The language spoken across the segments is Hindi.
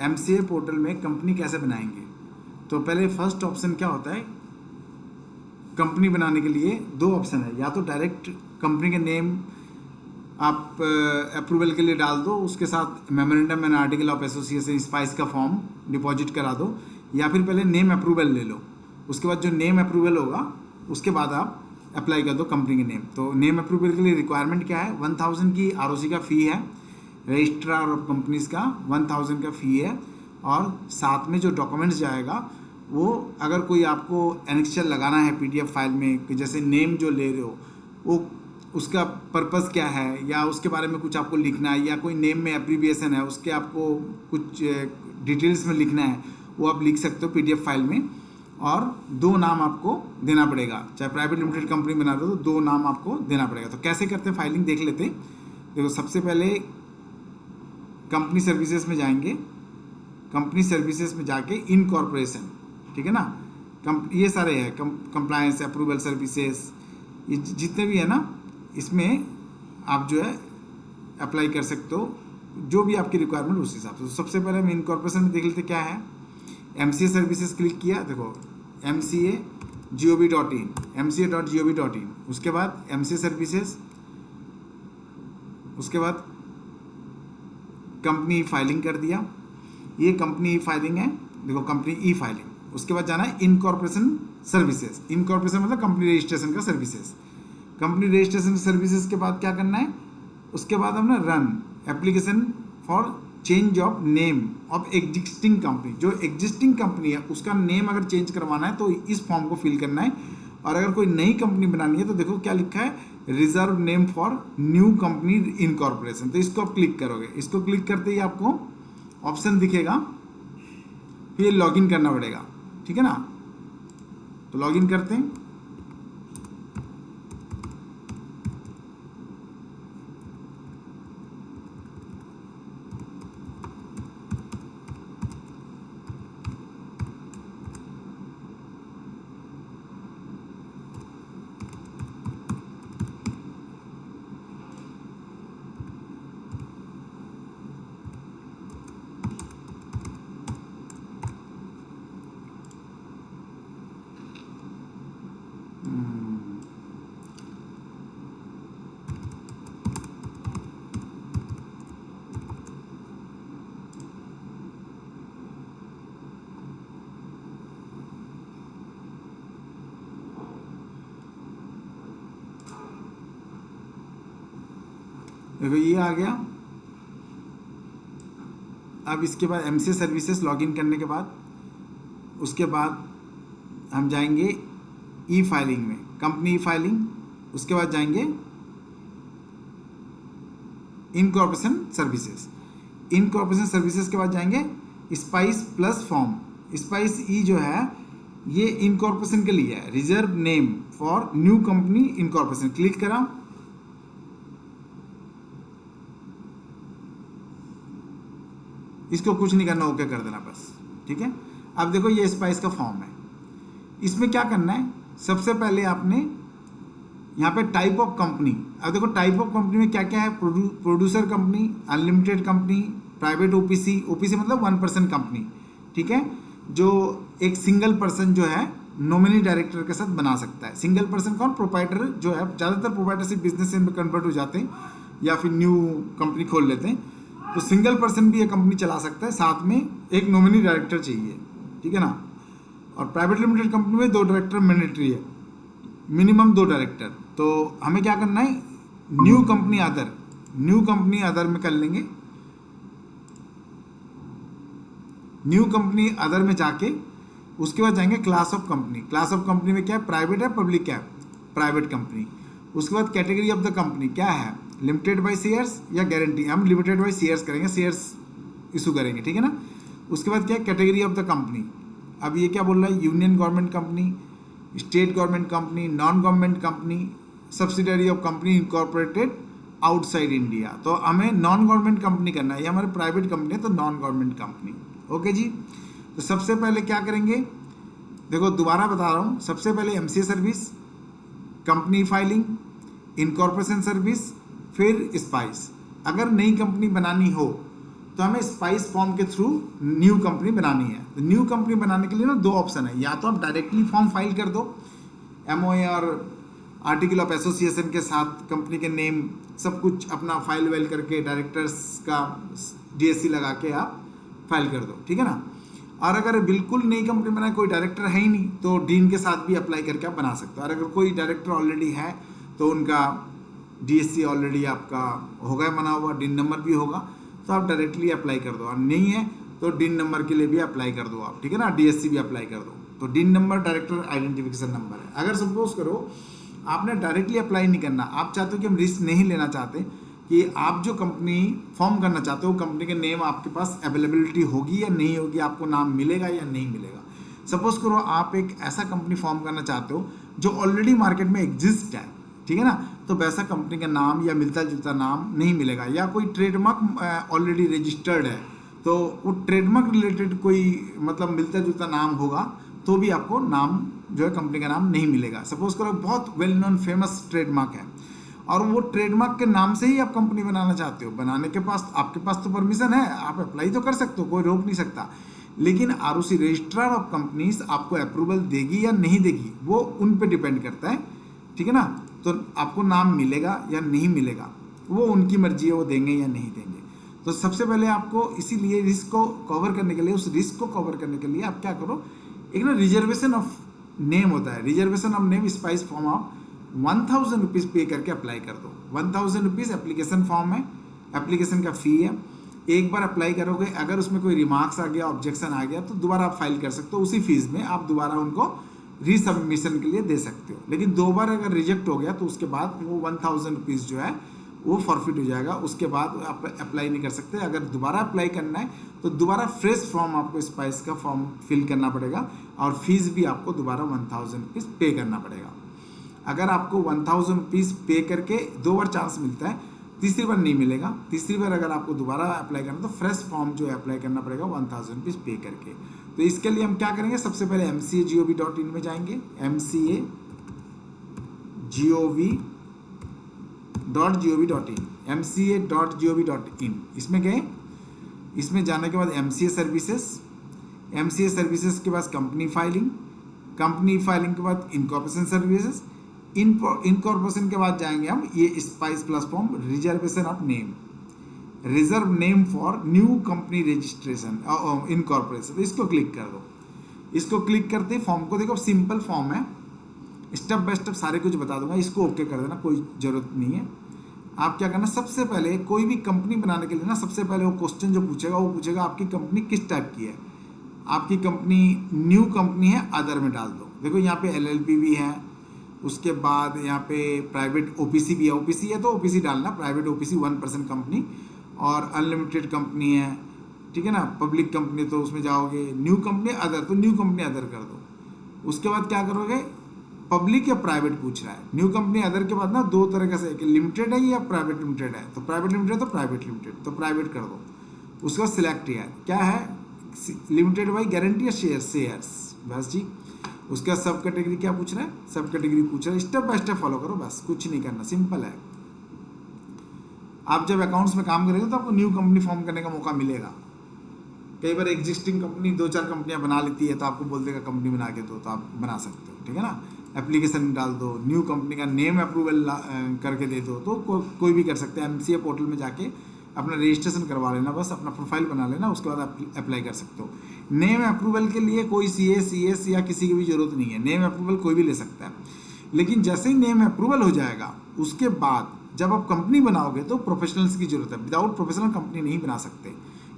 एमसीए पोर्टल में कंपनी कैसे बनाएंगे। तो पहले फर्स्ट ऑप्शन क्या होता है, कंपनी बनाने के लिए दो ऑप्शन है, या तो डायरेक्ट कंपनी के नेम आप अप्रूवल के लिए डाल दो, उसके साथ memorandum and article of association spice का फॉर्म डिपॉजिट करा दो, या फिर पहले नेम अप्रूवल ले लो, उसके बाद जो नेम अप्रूवल होगा उसके बाद आप अप्लाई कर दो कंपनी के नेम। तो नेम अप्रूवल के लिए रिक्वायरमेंट क्या है, 1000 की आरओसी का फ़ी है, रजिस्ट्रार ऑफ कंपनीज का 1000 का फ़ी है, और साथ में जो डॉक्यूमेंट्स जाएगा वो अगर कोई आपको एनेक्चर लगाना है पीडीएफ फाइल में कि जैसे नेम जो ले रहे हो वो उसका पर्पस क्या है, या उसके बारे में कुछ आपको लिखना है, या कोई नेम में एब्रीविएशन है उसके आपको कुछ डिटेल्स में लिखना है, वो आप लिख सकते हो पीडीएफ फाइल में। और दो नाम आपको देना पड़ेगा, चाहे प्राइवेट लिमिटेड कंपनी बना रहे हो तो दो नाम आपको देना पड़ेगा। तो कैसे करते हैं फाइलिंग देख लेते हैं। देखो सबसे पहले कंपनी सर्विसेज में जाएंगे, कंपनी सर्विसेज में जाके इनकॉर्पोरेशन, ठीक है ना, ये सारे हैं कंप्लायंस अप्रूवल सर्विसेज, ये जितने भी है ना, इसमें आप जो है अप्लाई कर सकते हो जो भी आपकी रिक्वायरमेंट उस हिसाब से। तो सबसे पहले हम इनकॉर्पोरेशन में देख लेते क्या है। एमसीए सर्विसेज क्लिक किया, देखो MCA.gov.in, MCA.gov.in, उसके बाद एमसीए सर्विसेज, उसके बाद कंपनी फाइलिंग कर दिया, ये कंपनी फाइलिंग है, देखो कंपनी ई फाइलिंग। उसके बाद जाना है इनकॉर्पोरेशन सर्विसेज, इनकॉर्पोरेशन मतलब कंपनी रजिस्ट्रेशन का सर्विसेज। कंपनी रजिस्ट्रेशन सर्विसेज के बाद क्या करना है, उसके बाद हमने run application for change of name of existing company, जो एग्जिस्टिंग कंपनी है उसका नेम अगर चेंज करवाना है तो इस फॉर्म को फिल करना है। और अगर कोई नई कंपनी बनानी है तो देखो क्या लिखा है, reserve name for new company incorporation, तो इसको आप क्लिक करोगे। इसको क्लिक करते ही आपको ऑप्शन दिखेगा, फिर लॉगिन करना पड़ेगा, ठीक है ना। तो लॉगिन करते हैं, देखो ये आ गया। अब इसके बाद एमसीए सर्विसेज लॉगिन करने के बाद उसके बाद हम जाएंगे ई फाइलिंग में, कंपनी ई फाइलिंग, उसके बाद जाएंगे इनकॉर्पोरेशन सर्विसेज, इनकॉर्पोरेशन सर्विसेज के बाद जाएंगे स्पाइस प्लस फॉर्म। स्पाइस ई जो है ये इनकॉर्पोरेशन के लिए है, reserve name for new company incorporation, click करा। इसको कुछ नहीं करना, ओके कर देना बस, ठीक है। अब देखो ये स्पाइस का फॉर्म है, इसमें क्या करना है, सबसे पहले आपने यहाँ पे टाइप ऑफ कंपनी, अब देखो टाइप ऑफ कंपनी में क्या क्या है, producer company, unlimited company, private OPC, OPC मतलब 1% कंपनी, ठीक है, जो एक सिंगल पर्सन जो है नॉमिनी डायरेक्टर के साथ बना सकता है। सिंगल पर्सन कौन, प्रोप्राइटर जो है, ज़्यादातर प्रोप्राइटरशिप बिजनेस में कन्वर्ट हो जाते हैं या फिर न्यू कंपनी खोल लेते हैं, तो सिंगल पर्सन भी ये कंपनी चला सकता है, साथ में एक नॉमिनी डायरेक्टर चाहिए, ठीक है ना। और प्राइवेट लिमिटेड कंपनी में 2 डायरेक्टर मैंडेटरी है, मिनिमम 2 डायरेक्टर। तो हमें क्या करना है, new company other, new company other में कर लेंगे। न्यू कंपनी अदर में जाके उसके बाद जाएंगे class of company, class of company में क्या है, प्राइवेट है पब्लिक है, प्राइवेट कंपनी। उसके बाद कैटेगरी ऑफ द कंपनी क्या है, लिमिटेड बाय शेयर्स या गारंटी, हम लिमिटेड बाय शेयर्स करेंगे, शेयर्स इशू करेंगे, ठीक है ना। उसके बाद क्या है, कैटेगरी ऑफ द कंपनी, अब ये क्या बोल रहा है, union government company, state government company, non government company, subsidiary of company incorporated outside India. तो हमें नॉन गवर्नमेंट कंपनी करना है, ये हमारी प्राइवेट कंपनी है तो नॉन गवर्नमेंट कंपनी, ओके जी। तो सबसे पहले क्या करेंगे, देखो दोबारा बता रहा हूँ, सबसे पहले MCA service, company filing, incorporation service, फिर स्पाइस। अगर नई कंपनी बनानी हो तो हमें स्पाइस फॉर्म के थ्रू न्यू कंपनी बनानी है। तो न्यू कंपनी बनाने के लिए ना दो ऑप्शन है, या तो आप डायरेक्टली फॉर्म फाइल कर दो एमओए और आर्टिकल ऑफ एसोसिएशन के साथ, कंपनी के नेम सब कुछ अपना फाइल वाइल करके डायरेक्टर्स का डीएससी लगा के आप फाइल कर दो, ठीक है ना। और अगर बिल्कुल नई कंपनी बनाए, कोई डायरेक्टर है ही नहीं, तो डीन के साथ भी अप्लाई करके आप बना सकते हो। और अगर कोई डायरेक्टर ऑलरेडी है तो उनका डीएससी ऑलरेडी आपका होगा बना हुआ, डीन नंबर भी होगा, तो आप डायरेक्टली अप्लाई कर दो। और नहीं है तो डीन नंबर के लिए भी अप्लाई कर दो आप, ठीक है ना, डीएससी भी अप्लाई कर दो। तो dean number director identification number है। अगर सपोज करो आपने डायरेक्टली अप्लाई नहीं करना, आप चाहते हो कि हम रिस्क नहीं लेना चाहते कि आप जो कंपनी फॉर्म करना चाहते हो कंपनी के नेम आपके पास अवेलेबिलिटी होगी या नहीं होगी, आपको नाम मिलेगा या नहीं मिलेगा। सपोज करो आप एक ऐसा कंपनी फॉर्म करना चाहते हो जो ऑलरेडी मार्केट में एग्जिस्ट है, ठीक है ना, तो वैसा कंपनी का नाम या मिलता जुलता नाम नहीं मिलेगा। या कोई ट्रेडमार्क ऑलरेडी रजिस्टर्ड है तो वो ट्रेडमार्क रिलेटेड कोई मतलब मिलता जुलता नाम होगा तो भी आपको नाम जो है कंपनी का नाम नहीं मिलेगा। सपोज करो बहुत वेल नोन फेमस ट्रेडमार्क है और वो ट्रेडमार्क के नाम से ही आप कंपनी बनाना चाहते हो, बनाने के पास आपके पास तो परमिशन है, आप अप्लाई तो कर सकते हो, कोई रोक नहीं सकता। लेकिन आरओसी रजिस्ट्रार ऑफ कंपनीज आपको अप्रूवल देगी या नहीं देगी वो उन पे डिपेंड करता है, ठीक है ना। तो आपको नाम मिलेगा या नहीं मिलेगा वो उनकी मर्जी है, वो देंगे या नहीं देंगे। तो सबसे पहले आपको इसीलिए रिस्क को कवर करने के लिए, उस रिस्क को कवर करने के लिए आप क्या करो, एक ना रिजर्वेशन ऑफ नेम होता है, reservation of name spice form आप 1000 रुपीज़ पे करके अप्लाई कर दो। 1000 रुपीज़ एप्लीकेशन फॉर्म है, एप्लीकेशन का फ़ी है। एक बार अप्लाई करोगे, अगर उसमें कोई रिमार्क्स आ गया, ऑब्जेक्शन आ गया तो दोबारा आप फाइल कर सकते हो, उसी फीस में आप दोबारा उनको रीसबमिशन के लिए दे सकते हो। लेकिन 2 बार अगर रिजेक्ट हो गया तो उसके बाद वो 1000 रुपीज़ जो है वो फॉरफिट हो जाएगा, उसके बाद आप अप्लाई नहीं कर सकते। अगर दोबारा अप्लाई करना है तो दोबारा फ्रेश फॉर्म आपको स्पाइस का फॉर्म फिल करना पड़ेगा और फीस भी आपको दोबारा 1000 रुपीज़ पे करना पड़ेगा। अगर आपको 1000 रुपीज़ पे करके 2 बार चांस मिलता है, तीसरी बार नहीं मिलेगा। तीसरी बार अगर आपको दोबारा अप्लाई करना तो फ्रेश फॉर्म जो है अप्लाई करना पड़ेगा 1000 रुपीज़ पे करके। तो इसके लिए हम क्या करेंगे, सबसे पहले MCA.gov.in में जाएंगे, MCA.gov.in, इसमें गए, इसमें जाने के बाद MCA सर्विसेज के बाद कंपनी फाइलिंग के बाद इनकॉर्पोरेशन सर्विसेज, इनकॉर्पोरेशन के बाद जाएंगे हम ये spice plus form reservation of name, reserve name for new company registration incorporation. इसको क्लिक कर दो। इसको क्लिक करते ही फॉर्म को देखो, सिंपल फॉर्म है, स्टेप बाय स्टेप सारे कुछ बता दूंगा, इसको ओके कर देना, कोई ज़रूरत नहीं है। आप क्या करना, सबसे पहले कोई भी कंपनी बनाने के लिए ना सबसे पहले वो क्वेश्चन जो पूछेगा वो पूछेगा आपकी कंपनी किस टाइप की है। आपकी कंपनी न्यू कंपनी है, अदर में डाल दो। देखो यहाँ पे LLP भी है, उसके बाद यहाँ पे प्राइवेट OPC भी है, OPC है तो OPC डालना, प्राइवेट OPC 1% कंपनी, और अनलिमिटेड कंपनी है, ठीक है ना, पब्लिक कंपनी तो उसमें जाओगे, न्यू कंपनी अदर तो न्यू कंपनी अदर कर दो। उसके बाद क्या करोगे, पब्लिक या प्राइवेट पूछ रहा है। न्यू कंपनी अदर के बाद ना 2 तरह का से, लिमिटेड है या प्राइवेट लिमिटेड है, तो प्राइवेट लिमिटेड तो प्राइवेट लिमिटेड तो प्राइवेट कर दो। उसके बाद सिलेक्ट है क्या है, लिमिटेड बाई गारंटी या शेयर्स, बस जी। उसके बाद सब कैटेगरी क्या पूछ रहा है, सब कैटेगरी पूछ रहा है, स्टेप बाय स्टेप फॉलो करो, बस कुछ नहीं करना, सिंपल है। आप जब अकाउंट्स में काम करेंगे तो आपको न्यू कंपनी फॉर्म करने का मौका मिलेगा। कई बार एग्जिस्टिंग कंपनी 2-4 कंपनियां बना लेती है तो आपको बोल देगा कंपनी बना के दो, तो आप बना सकते हो, ठीक है ना। एप्लीकेशन डाल दो, न्यू कंपनी का नेम अप्रूवल करके दे दो, तो कोई भी कर सकते हैं। MCA पोर्टल में जाके अपना रजिस्ट्रेशन करवा लेना, बस अपना प्रोफाइल बना लेना, उसके बाद आप अप्लाई कर सकते हो। नेम अप्रूवल के लिए कोई CA CS या किसी की भी जरूरत नहीं है, नेम अप्रूवल कोई भी ले सकता है। लेकिन जैसे ही नेम अप्रूवल हो जाएगा उसके बाद जब आप कंपनी बनाओगे तो प्रोफेशनल्स की जरूरत है। विदाउट प्रोफेशनल कंपनी नहीं बना सकते,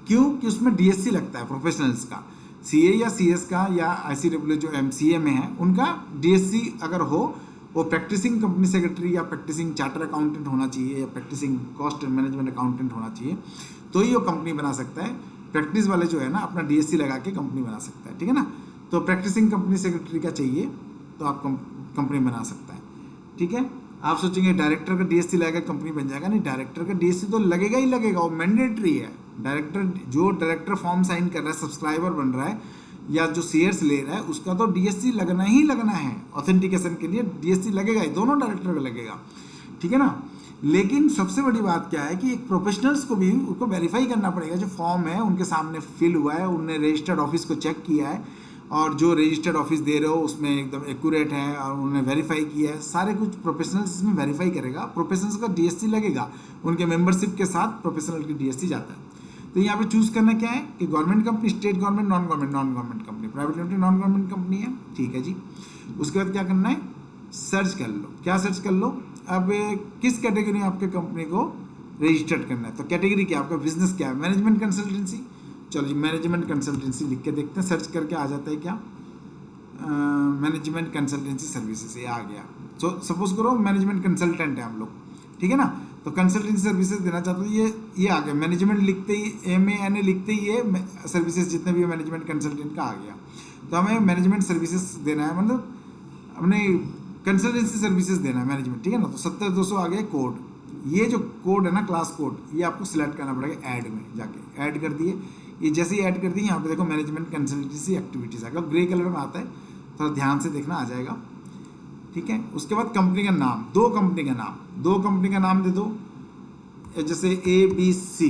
क्यों कि उसमें DSC लगता है प्रोफेशनल्स का, CA या CS का या ICAA जो MCA में है उनका DSC अगर हो, वो प्रैक्टिसिंग कंपनी सेक्रेटरी या प्रैक्टिसिंग चार्टर अकाउंटेंट होना चाहिए या प्रैक्टिसिंग कॉस्ट मैनेजमेंट अकाउंटेंट होना चाहिए, तो ही वो कंपनी बना सकता है। प्रैक्टिस वाले जो है ना अपना DSC लगा के कंपनी बना सकता है, ठीक है ना। तो प्रैक्टिसिंग कंपनी सेक्रेटरी का चाहिए तो आप कंपनी बना सकता है, ठीक है। आप सोचेंगे डायरेक्टर का DSC लगेगा कंपनी बन जाएगा, नहीं, डायरेक्टर का DSC तो लगेगा ही लगेगा, वो मैंडेटरी है। डायरेक्टर फॉर्म साइन कर रहा है, सब्सक्राइबर बन रहा है या जो शेयर्स ले रहा है उसका तो DSC लगना ही लगना है, ऑथेंटिकेशन के लिए DSC लगेगा ही, दोनों डायरेक्टर का लगेगा, ठीक है ना। लेकिन सबसे बड़ी बात क्या है कि एक प्रोफेशनल्स को भी उनको वेरीफाई करना पड़ेगा, जो फॉर्म है उनके सामने फिल हुआ है, उनने रजिस्टर्ड ऑफिस को चेक किया है और जो रजिस्टर्ड ऑफिस दे रहे हो उसमें एकदम एक्यूरेट है और उन्होंने वेरीफाई किया है, सारे कुछ प्रोफेशनल्स इसमें वेरीफाई करेगा। प्रोफेशनल्स का डीएससी लगेगा, उनके मेंबरशिप के साथ प्रोफेशनल की डीएससी जाता है। तो यहाँ पे चूज करना क्या है कि government company, state government, non government company, private limited non government company है, ठीक है जी। उसके बाद क्या करना है, सर्च कर लो। क्या सर्च कर लो, अब किस कैटेगरी में आपके कंपनी को रजिस्टर्ड करना है, तो कैटेगरी क्या, आपका बिजनेस क्या है, मैनेजमेंट कंसल्टेंसी। चलो जी मैनेजमेंट कंसल्टेंसी लिख के देखते हैं, सर्च करके आ जाता है क्या, मैनेजमेंट कंसल्टेंसी सर्विसेज, ये आ गया। सो सपोज करो मैनेजमेंट कंसल्टेंट है हम लोग, ठीक है ना, तो कंसल्टेंसी सर्विसेज देना चाहते हो, ये आ गया। मैनेजमेंट लिखते ही MANA लिखते ही ये सर्विसेज जितने भी मैनेजमेंट कंसल्टेंट का आ गया। तो हमें मैनेजमेंट सर्विसेज देना है, मतलब हमने कंसल्टेंसी सर्विसेज देना है मैनेजमेंट, ठीक है ना। तो 70200 आ गया कोड, ये जो कोड है ना क्लास कोड, ये आपको सिलेक्ट करना पड़ेगा ऐड में जाके, ऐड कर दिए। ये जैसे ही ऐड कर दिए यहाँ पे देखो मैनेजमेंट कंसल्टेंसी एक्टिविटीज आएगा, ग्रे कलर में आता है, थोड़ा ध्यान से देखना, आ जाएगा, ठीक है। उसके बाद कंपनी का नाम, दो कंपनी का नाम दे दो, जैसे ABC,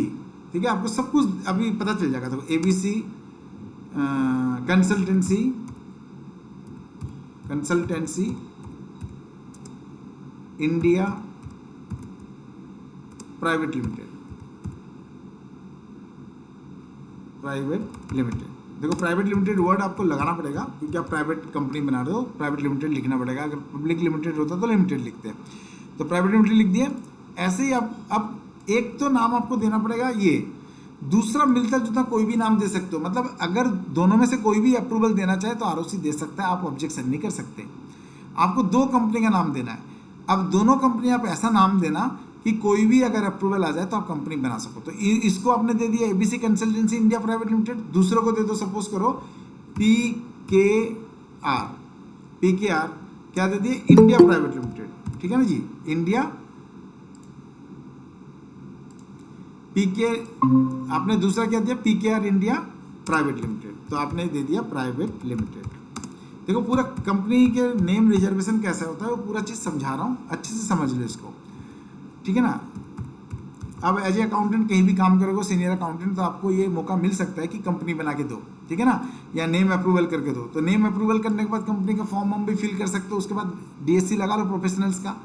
ठीक है, आपको सब कुछ अभी पता चल जाएगा। देखो ABC consultancy India private limited. देखो प्राइवेट लिमिटेड वर्ड आपको लगाना पड़ेगा क्योंकि आप प्राइवेट कंपनी बना रहे हो, प्राइवेट लिमिटेड लिखना पड़ेगा। अगर पब्लिक लिमिटेड होता तो लिमिटेड लिखते हैं, तो प्राइवेट लिमिटेड लिख दिए। ऐसे ही अब एक तो नाम आपको देना पड़ेगा, ये दूसरा मिलता जुलता कोई भी नाम दे सकते हो, मतलब अगर दोनों में से कोई भी अप्रूवल देना चाहे तो ROC दे सकता है, आप ऑब्जेक्शन नहीं कर सकते। आपको दो कंपनी का नाम देना है। अब दोनों कंपनी आप ऐसा नाम देना कि कोई भी अगर अप्रूवल आ जाए तो आप कंपनी बना सको। तो इसको आपने दे दिया ABC consultancy India private limited, दूसरों को दे दो, सपोज करो PKR क्या दे दिए, इंडिया प्राइवेट लिमिटेड, ठीक है ना जी, इंडिया आपने दूसरा क्या दिया, PKR इंडिया प्राइवेट लिमिटेड, तो आपने दे दिया प्राइवेट लिमिटेड। देखो पूरा कंपनी के नेम रिजर्वेशन कैसा होता है वो पूरा चीज़ समझा रहा हूँ, अच्छे से समझ लो इसको, ठीक है ना। अब एज ए अकाउंटेंट कहीं भी काम करोगे, सीनियर अकाउंटेंट, तो आपको ये मौका मिल सकता है कि कंपनी बना के दो, ठीक है ना, या नेम अप्रूवल करके दो। तो नेम अप्रूवल करने के बाद कंपनी का फॉर्म हम भी फिल कर सकते हो, उसके बाद DSC लगा लो प्रोफेशनल्स का,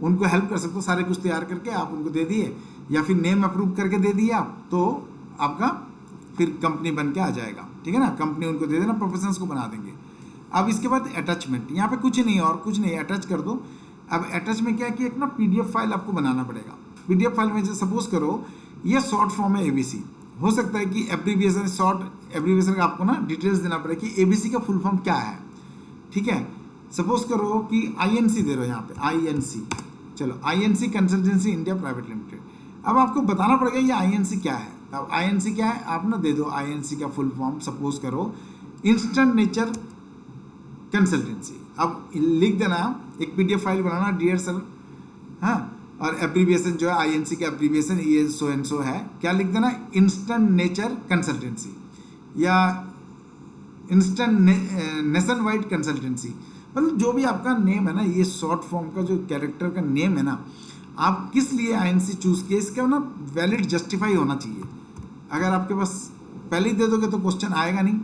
उनको हेल्प कर सकते हो, सारे कुछ तैयार करके आप उनको दे दिए, या फिर नेम अप्रूव करके दे दिए आप, तो आपका फिर कंपनी बन के आ जाएगा, ठीक है ना। कंपनी उनको दे देना, प्रोफेशनल्स को बना देंगे। अब इसके बाद अटैचमेंट, यहाँ पे कुछ नहीं और कुछ नहीं, अटैच कर दो। अब अटैच में क्या है कि एक ना PDF फाइल आपको बनाना पड़ेगा। PDF फाइल में सपोज करो ये शॉर्ट फॉर्म है ABC, हो सकता है कि एब्रीविएशन, शॉर्ट एब्रीविएशन का आपको ना डिटेल्स देना पड़ेगा कि ABC का फुल फॉर्म क्या है, ठीक है। सपोज करो कि INC दे रहे हो यहाँ पे, INC, चलो INC consultancy India private limited. अब आपको बताना पड़ेगा ये INC क्या है। अब INC क्या है, आप ना दे दो INC का फुल फॉर्म, सपोज करो इंस्टेंट नेचर कंसल्टेंसी। अब लिख देना, एक PDF फाइल बनाना, डियर सर, हाँ, और एब्रीविएशन जो है INC का एब्रीविएशन ये सो एंड सो है, क्या लिख देना, इंस्टेंट नेचर कंसल्टेंसी या इंस्टेंट नेशन वाइड कंसल्टेंसी, मतलब जो भी आपका नेम है ना, ये शॉर्ट फॉर्म का जो कैरेक्टर का नेम है ना, आप किस लिए INC चूज किए, इसका ना वैलिड जस्टिफाई होना चाहिए। अगर आपके पास पहले ही दे दोगे तो क्वेश्चन आएगा नहीं,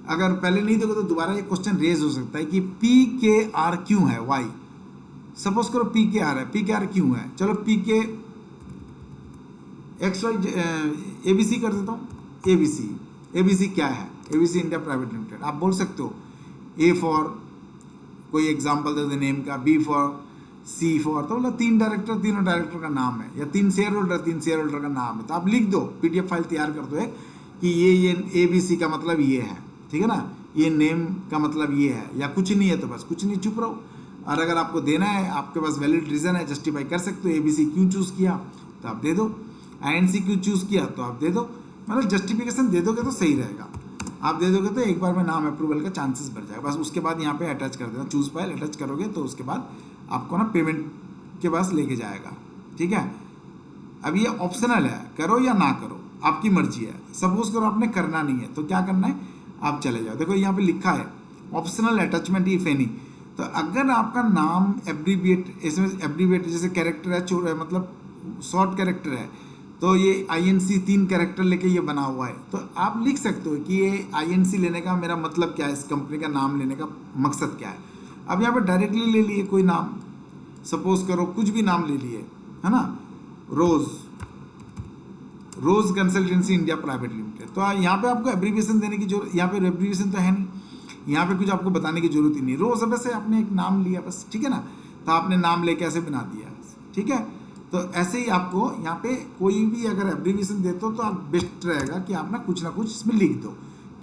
अगर पहले नहीं दोगे तो दोबारा ये क्वेश्चन रेज हो सकता है कि PKR क्यों है, वाई। सपोज करो PKR है, PKR क्यों है, चलो ABC कर देता हूँ, ABC क्या है, ABC इंडिया प्राइवेट लिमिटेड। आप बोल सकते हो A फॉर कोई एग्जाम्पल दे दो नेम का, B फॉर, C फॉर, तो मतलब 3 डायरेक्टर, तीनों डायरेक्टर का नाम है, या 3 शेयर होल्डर का नाम है, तो आप लिख दो, PDF फाइल तैयार कर दो कि ये ABC का मतलब ये है, ठीक है ना, ये नेम का मतलब ये है, या कुछ नहीं है तो बस कुछ नहीं, चुप रहो। और अगर आपको देना है, आपके पास वैलिड रीज़न है, जस्टिफाई कर सकते हो, ABC क्यों चूज़ किया तो आप दे दो, INC क्यों चूज़ किया तो आप दे दो, मतलब जस्टिफिकेशन दे दोगे तो सही रहेगा। आप दे दोगे तो एक बार में नाम अप्रूवल का चांसेस बढ़ जाएगा। बस उसके बाद यहाँ पे अटैच कर देना, चूज फाइल अटैच करोगे तो उसके बाद आपको ना पेमेंट के पास लेके जाएगा, ठीक है। अब ये ऑप्शनल है, करो या ना करो, आपकी मर्जी है। सपोज करो आपने करना नहीं है तो क्या करना है, आप चले जाओ। देखो यहाँ पे लिखा है ऑप्शनल अटैचमेंट इफ एनी, तो अगर आपका नाम एब्रीविएट, इसमें एब्रीविएट जैसे कैरेक्टर है, मतलब शॉर्ट कैरेक्टर है, तो ये INC 3 कैरेक्टर लेके ये बना हुआ है, तो आप लिख सकते हो कि ये INC लेने का मेरा मतलब क्या है, इस कंपनी का नाम लेने का मकसद क्या है। अब यहाँ पे डायरेक्टली ले लिए कोई नाम, सपोज करो कुछ भी नाम ले लिए, है ना, रोज कंसल्टेंसी इंडिया प्राइवेट लिमिटेड। तो यहाँ पे आपको एब्रीविएशन देने की जरूरत, यहाँ पे एब्रीविएशन तो है नहीं, यहाँ पे कुछ आपको बताने की जरूरत ही नहीं, रोज वैसे आपने एक नाम लिया बस, ठीक है ना, तो आपने नाम लेके ऐसे बना दिया, ठीक है। तो ऐसे ही आपको यहाँ पे कोई भी अगर एब्रीविएशन देते हो तो आप बेस्ट रहेगा कि आप ना कुछ इसमें लिख दो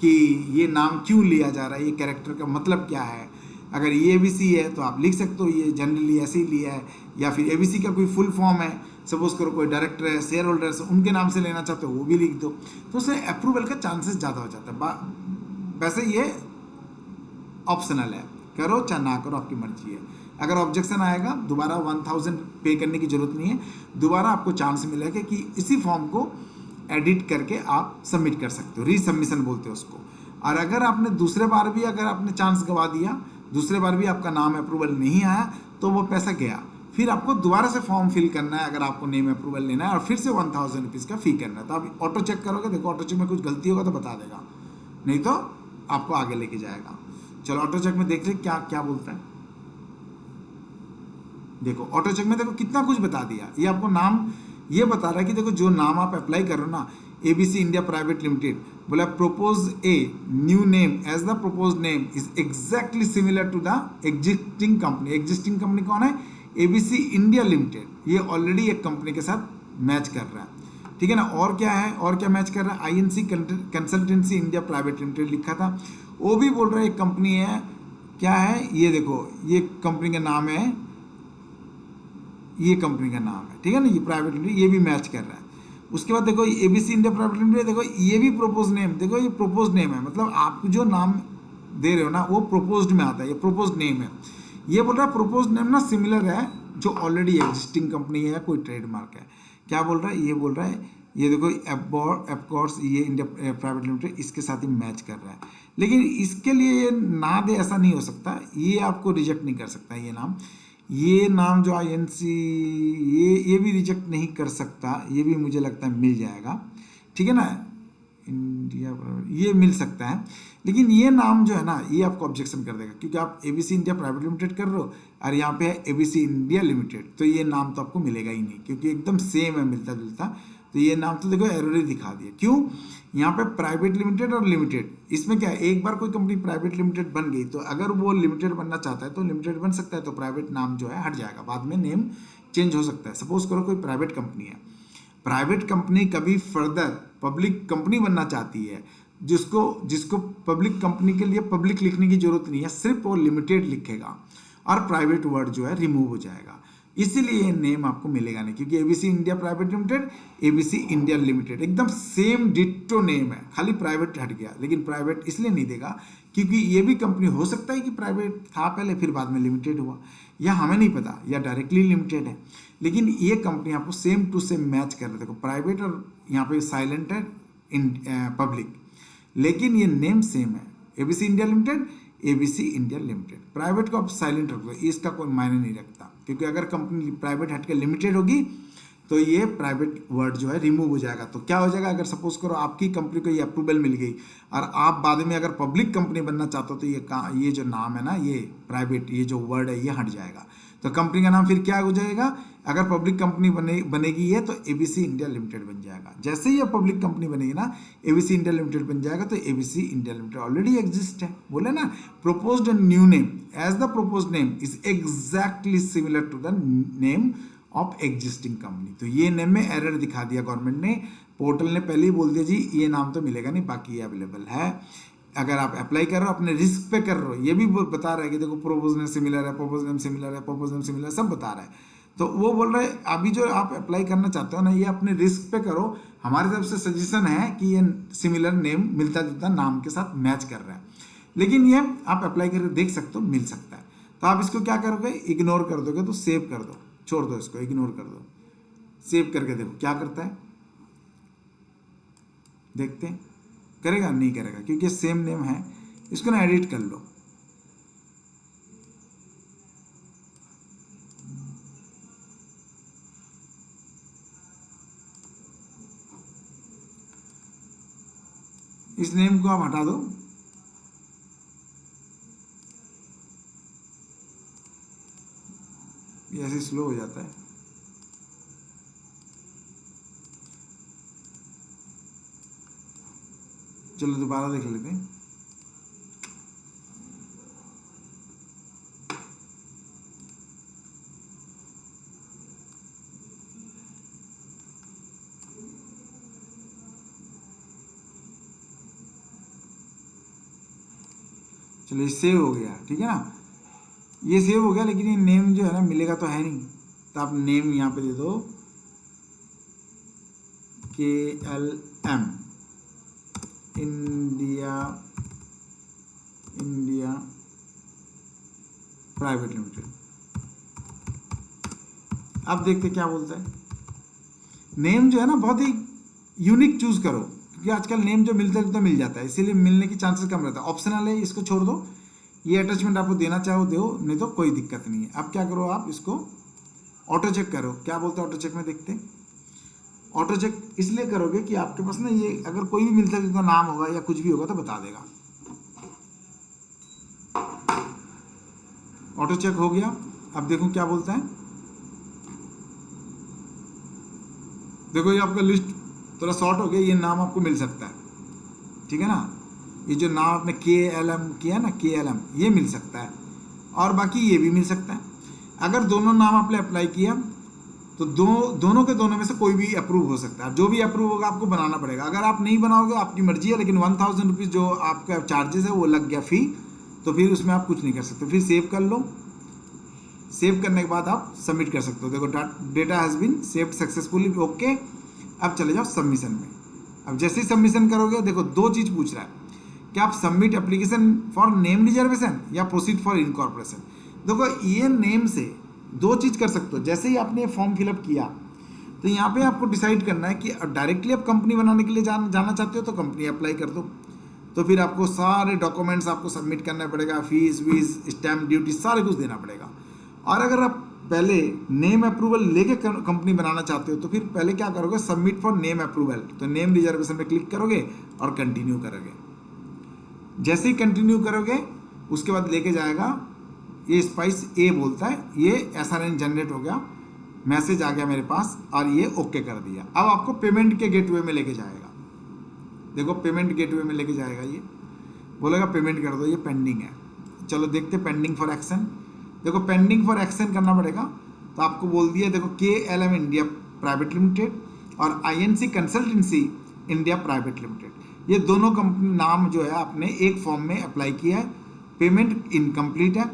कि ये नाम क्यों लिया जा रहा है, ये कैरेक्टर का मतलब क्या है। अगर ये ABC है तो आप लिख सकते हो ये जनरली ऐसे ही लिया है, या फिर ABC का कोई फुल फॉर्म है, सपोज करो कोई डायरेक्टर है, शेयर होल्डर्स उनके नाम से लेना चाहते हो वो भी लिख दो, तो उससे अप्रूवल का चांसेस ज़्यादा हो जाता है। वैसे ये ऑप्शनल है, करो चाहे ना करो आपकी मर्जी है। अगर ऑब्जेक्शन आएगा दोबारा 1000 पे करने की जरूरत नहीं है, दोबारा आपको चांस मिलेगा कि इसी फॉर्म को एडिट करके आप सबमिट कर सकते हो, रीसबमिशन बोलते हो उसको। और अगर आपने दूसरे बार भी अगर आपने चांस गवा दिया, दूसरे बार भी आपका नाम अप्रूवल नहीं आया, तो वो पैसा गया, फिर आपको दोबारा से फॉर्म फिल करना है अगर आपको नेम अप्रूवल लेना है, और फिर से 1000 रुपीज़ का फी करना है। तो आप ऑटो चेक करोगे, देखो ऑटो चेक में कुछ गलती होगा तो बता देगा, नहीं तो आपको आगे लेके जाएगा। चलो ऑटो चेक में देख रहे क्या क्या बोलता है, देखो ऑटो चेक में देखो कितना कुछ बता दिया। ये आपको नाम ये बता रहा है कि देखो जो नाम आप अप्लाई कर रहे हो ना, ABC इंडिया प्राइवेट लिमिटेड, बोला propose a new name as the propose name is exactly similar to the existing company. Existing company कौन है? ABC India limited. ये ऑलरेडी एक कंपनी के साथ मैच कर रहा है, ठीक है ना। और क्या है, और क्या मैच कर रहा है? INC consultancy India private limited लिखा था, वो भी बोल रहा है एक कंपनी है। क्या है ये देखो, ये कंपनी का नाम है, ये कंपनी का नाम है, ठीक है ना, ये प्राइवेट लिमिटेड, ये भी मैच कर रहा है। उसके बाद देखो ABC इंडिया प्राइवेट लिमिटेड, देखो ये भी प्रोपोज नेम, देखो ये प्रोपोज नेम है, मतलब आप जो नाम दे रहे हो ना वो प्रोपोज्ड में आता है, ये प्रोपोज नेम है। ये बोल रहा है प्रोपोज नेम ना सिमिलर है जो ऑलरेडी एग्जिस्टिंग कंपनी है, कोई ट्रेडमार्क है। क्या बोल रहा है? ये बोल रहा है ये देखो एपकॉर्स ये इंडिया प्राइवेट लिमिटेड इसके साथ ही मैच कर रहा है, लेकिन इसके लिए ये ना दे ऐसा नहीं हो सकता, ये आपको रिजेक्ट नहीं कर सकता ये नाम जो INC ये भी रिजेक्ट नहीं कर सकता, ये भी मुझे लगता है मिल जाएगा, ठीक है ना, इंडिया ये मिल सकता है। लेकिन ये नाम जो है ना ये आपको ऑब्जेक्शन कर देगा, क्योंकि आप ABC इंडिया प्राइवेट लिमिटेड कर रहे हो और यहाँ पे है ABC इंडिया लिमिटेड, तो ये नाम तो आपको मिलेगा ही नहीं, क्योंकि एकदम सेम है, मिलता जुलता। तो ये नाम तो देखो एरर ही दिखा दिया। क्यों? यहाँ पे प्राइवेट लिमिटेड और लिमिटेड, इसमें क्या है, एक बार कोई कंपनी प्राइवेट लिमिटेड बन गई तो अगर वो लिमिटेड बनना चाहता है तो लिमिटेड बन सकता है, तो प्राइवेट नाम जो है हट जाएगा, बाद में नेम चेंज हो सकता है। सपोज करो कोई प्राइवेट कंपनी है, प्राइवेट कंपनी कभी फर्दर पब्लिक कंपनी बनना चाहती है, जिसको पब्लिक कंपनी के लिए पब्लिक लिखने की जरूरत नहीं है, सिर्फ वो लिमिटेड लिखेगा और प्राइवेट वर्ड जो है रिमूव हो जाएगा, इसीलिए ये नेम आपको मिलेगा नहीं, क्योंकि ABC India private limited, ABC India limited एकदम सेम डिट्टो नेम है, खाली प्राइवेट हट गया। लेकिन प्राइवेट इसलिए नहीं देगा क्योंकि ये भी कंपनी हो सकता है कि प्राइवेट था पहले फिर बाद में लिमिटेड हुआ, या हमें नहीं पता, या डायरेक्टली लिमिटेड है, लेकिन ये कंपनी आपको सेम टू सेम मैच कर रहे। देखो प्राइवेट और यहाँ पे साइलेंट है पब्लिक, लेकिन ये नेम सेम है, ABC India limited, ABC India limited. Private को आप साइलेंट रख दो, इसका कोई मायने नहीं रखता, क्योंकि अगर कंपनी प्राइवेट हट के लिमिटेड होगी तो ये प्राइवेट वर्ड जो है रिमूव हो जाएगा। तो क्या हो जाएगा, अगर सपोज करो आपकी कंपनी को ये अप्रूवल मिल गई और आप बाद में अगर पब्लिक कंपनी बनना चाहते हो तो ये जो नाम है ना, ये प्राइवेट, ये जो वर्ड है ये हट जाएगा। तो कंपनी का नाम फिर क्या हो जाएगा, अगर पब्लिक कंपनी बनेगी ये तो ABC इंडिया लिमिटेड बन जाएगा। जैसे ही ये पब्लिक कंपनी बनेगी ना, ABC इंडिया लिमिटेड बन जाएगा, तो ABC India limited already exist है। बोले ना proposed new name as the proposed name is exactly similar to the name of existing company. तो ये नेम में एरर दिखा दिया गवर्नमेंट ने, पोर्टल ने पहले ही बोल दिया जी ये नाम तो मिलेगा नहीं, बाकी ये अवेलेबल है। अगर आप अप्लाई कर रहे हो अपने रिस्क पे कर रहे हो, ये भी बता रहा है कि देखो प्रपोज नेम सिमिलर है, प्रपोज नेम सिमिलर है, प्रपोज नेम सिमिलर, सब बता रहा है। तो वो बोल रहे हैं अभी जो आप अप्लाई करना चाहते हो ना, ये अपने रिस्क पे करो, हमारी तरफ से सजेशन है कि ये सिमिलर नेम मिलता जुलता नाम के साथ मैच कर रहा है, लेकिन ये आप अप्लाई करके देख सकते हो, मिल सकता है। तो आप इसको क्या करोगे, इग्नोर कर दोगे, तो सेव कर दो, छोड़ दो इसको, इग्नोर कर दो, सेव करके देखो क्या करता है, देखते हैं करेगा नहीं करेगा, क्योंकि सेम नेम है। इसको ना एडिट कर लो, इस नेम को आप हटा दो, ये ऐसे स्लो हो जाता है। चलो दोबारा देख लेते हैं। चलो ये सेव हो गया, ठीक है ना, ये सेव हो गया, लेकिन ये नेम जो है ना मिलेगा तो है नहीं, तो आप नेम यहाँ पे दे दो KLM इंडिया प्राइवेट लिमिटेड। अब देखते क्या बोलता है। नेम जो है ना बहुत ही यूनिक चूज करो, क्योंकि आजकल नेम जो मिलता है तो मिल जाता है, इसीलिए मिलने की चांसेस कम रहता है। ऑप्शनल है, इसको छोड़ दो, ये अटैचमेंट आपको देना चाहो दो, नहीं तो कोई दिक्कत नहीं है। अब क्या करो, आप इसको ऑटो चेक करो। क्या बोलते हैं ऑटो चेक में, देखते हैं। ऑटो चेक इसलिए करोगे कि आपके पास ना ये अगर कोई भी मिलता है जितना नाम होगा या कुछ भी होगा तो बता देगा। ऑटो चेक हो गया। अब देखो क्या बोलता है, देखो ये आपका लिस्ट थोड़ा शॉर्ट हो गया, ये नाम आपको मिल सकता है, ठीक है ना। ये जो नाम आपने KLM किया ना, KLM ये मिल सकता है, और बाकी ये भी मिल सकता है। अगर दोनों नाम आपने अप्लाई किया तो दोनों के दोनों में से कोई भी अप्रूव हो सकता है। जो भी अप्रूव होगा आपको बनाना पड़ेगा। अगर आप नहीं बनाओगे आपकी मर्जी है, लेकिन 1000 रुपीज़ जो आपका चार्जेस है वो लग गया फी, तो फिर उसमें आप कुछ नहीं कर सकते। फिर सेव कर लो, सेव करने के बाद आप सबमिट कर सकते हो। देखो data has been saved successfully, okay. अब चले जाओ सबमिशन में। अब जैसे ही सबमिशन करोगे, देखो दो चीज़ पूछ रहा है कि आप submit application for name reservation या प्रोसीड फॉर इनकॉर्पोरेशन। देखो ये नेम से दो चीज़ कर सकते हो। जैसे ही आपने फॉर्म फिलअप किया तो यहाँ पे आपको डिसाइड करना है कि डायरेक्टली आप कंपनी बनाने के लिए जाना चाहते हो तो कंपनी अप्लाई कर दो, तो फिर आपको सारे डॉक्यूमेंट्स आपको सबमिट करना पड़ेगा, फीस वीस स्टैम्प ड्यूटी सारे कुछ देना पड़ेगा। और अगर आप पहले नेम अप्रूवल लेके कंपनी बनाना चाहते हो तो फिर पहले क्या करोगे, सबमिट फॉर नेम अप्रूवल, तो नेम रिजर्वेशन पे क्लिक करोगे और कंटिन्यू करोगे। जैसे ही कंटिन्यू करोगे उसके बाद लेके जाएगा, ये स्पाइस ए बोलता है, ये SRN जनरेट हो गया, मैसेज आ गया मेरे पास और ये ओके कर दिया। अब आपको पेमेंट के गेटवे में लेके जाएगा। देखो पेमेंट गेटवे में लेके जाएगा, ये बोलेगा पेमेंट कर दो, ये पेंडिंग है। चलो देखते पेंडिंग फॉर एक्शन। देखो पेंडिंग फॉर एक्शन करना पड़ेगा, तो आपको बोल दिया देखो KLM इंडिया प्राइवेट लिमिटेड और INC consultancy India private limited, ये दोनों कंपनी नाम जो है आपने एक फॉर्म में अप्लाई किया है। पेमेंट इनकम्प्लीट है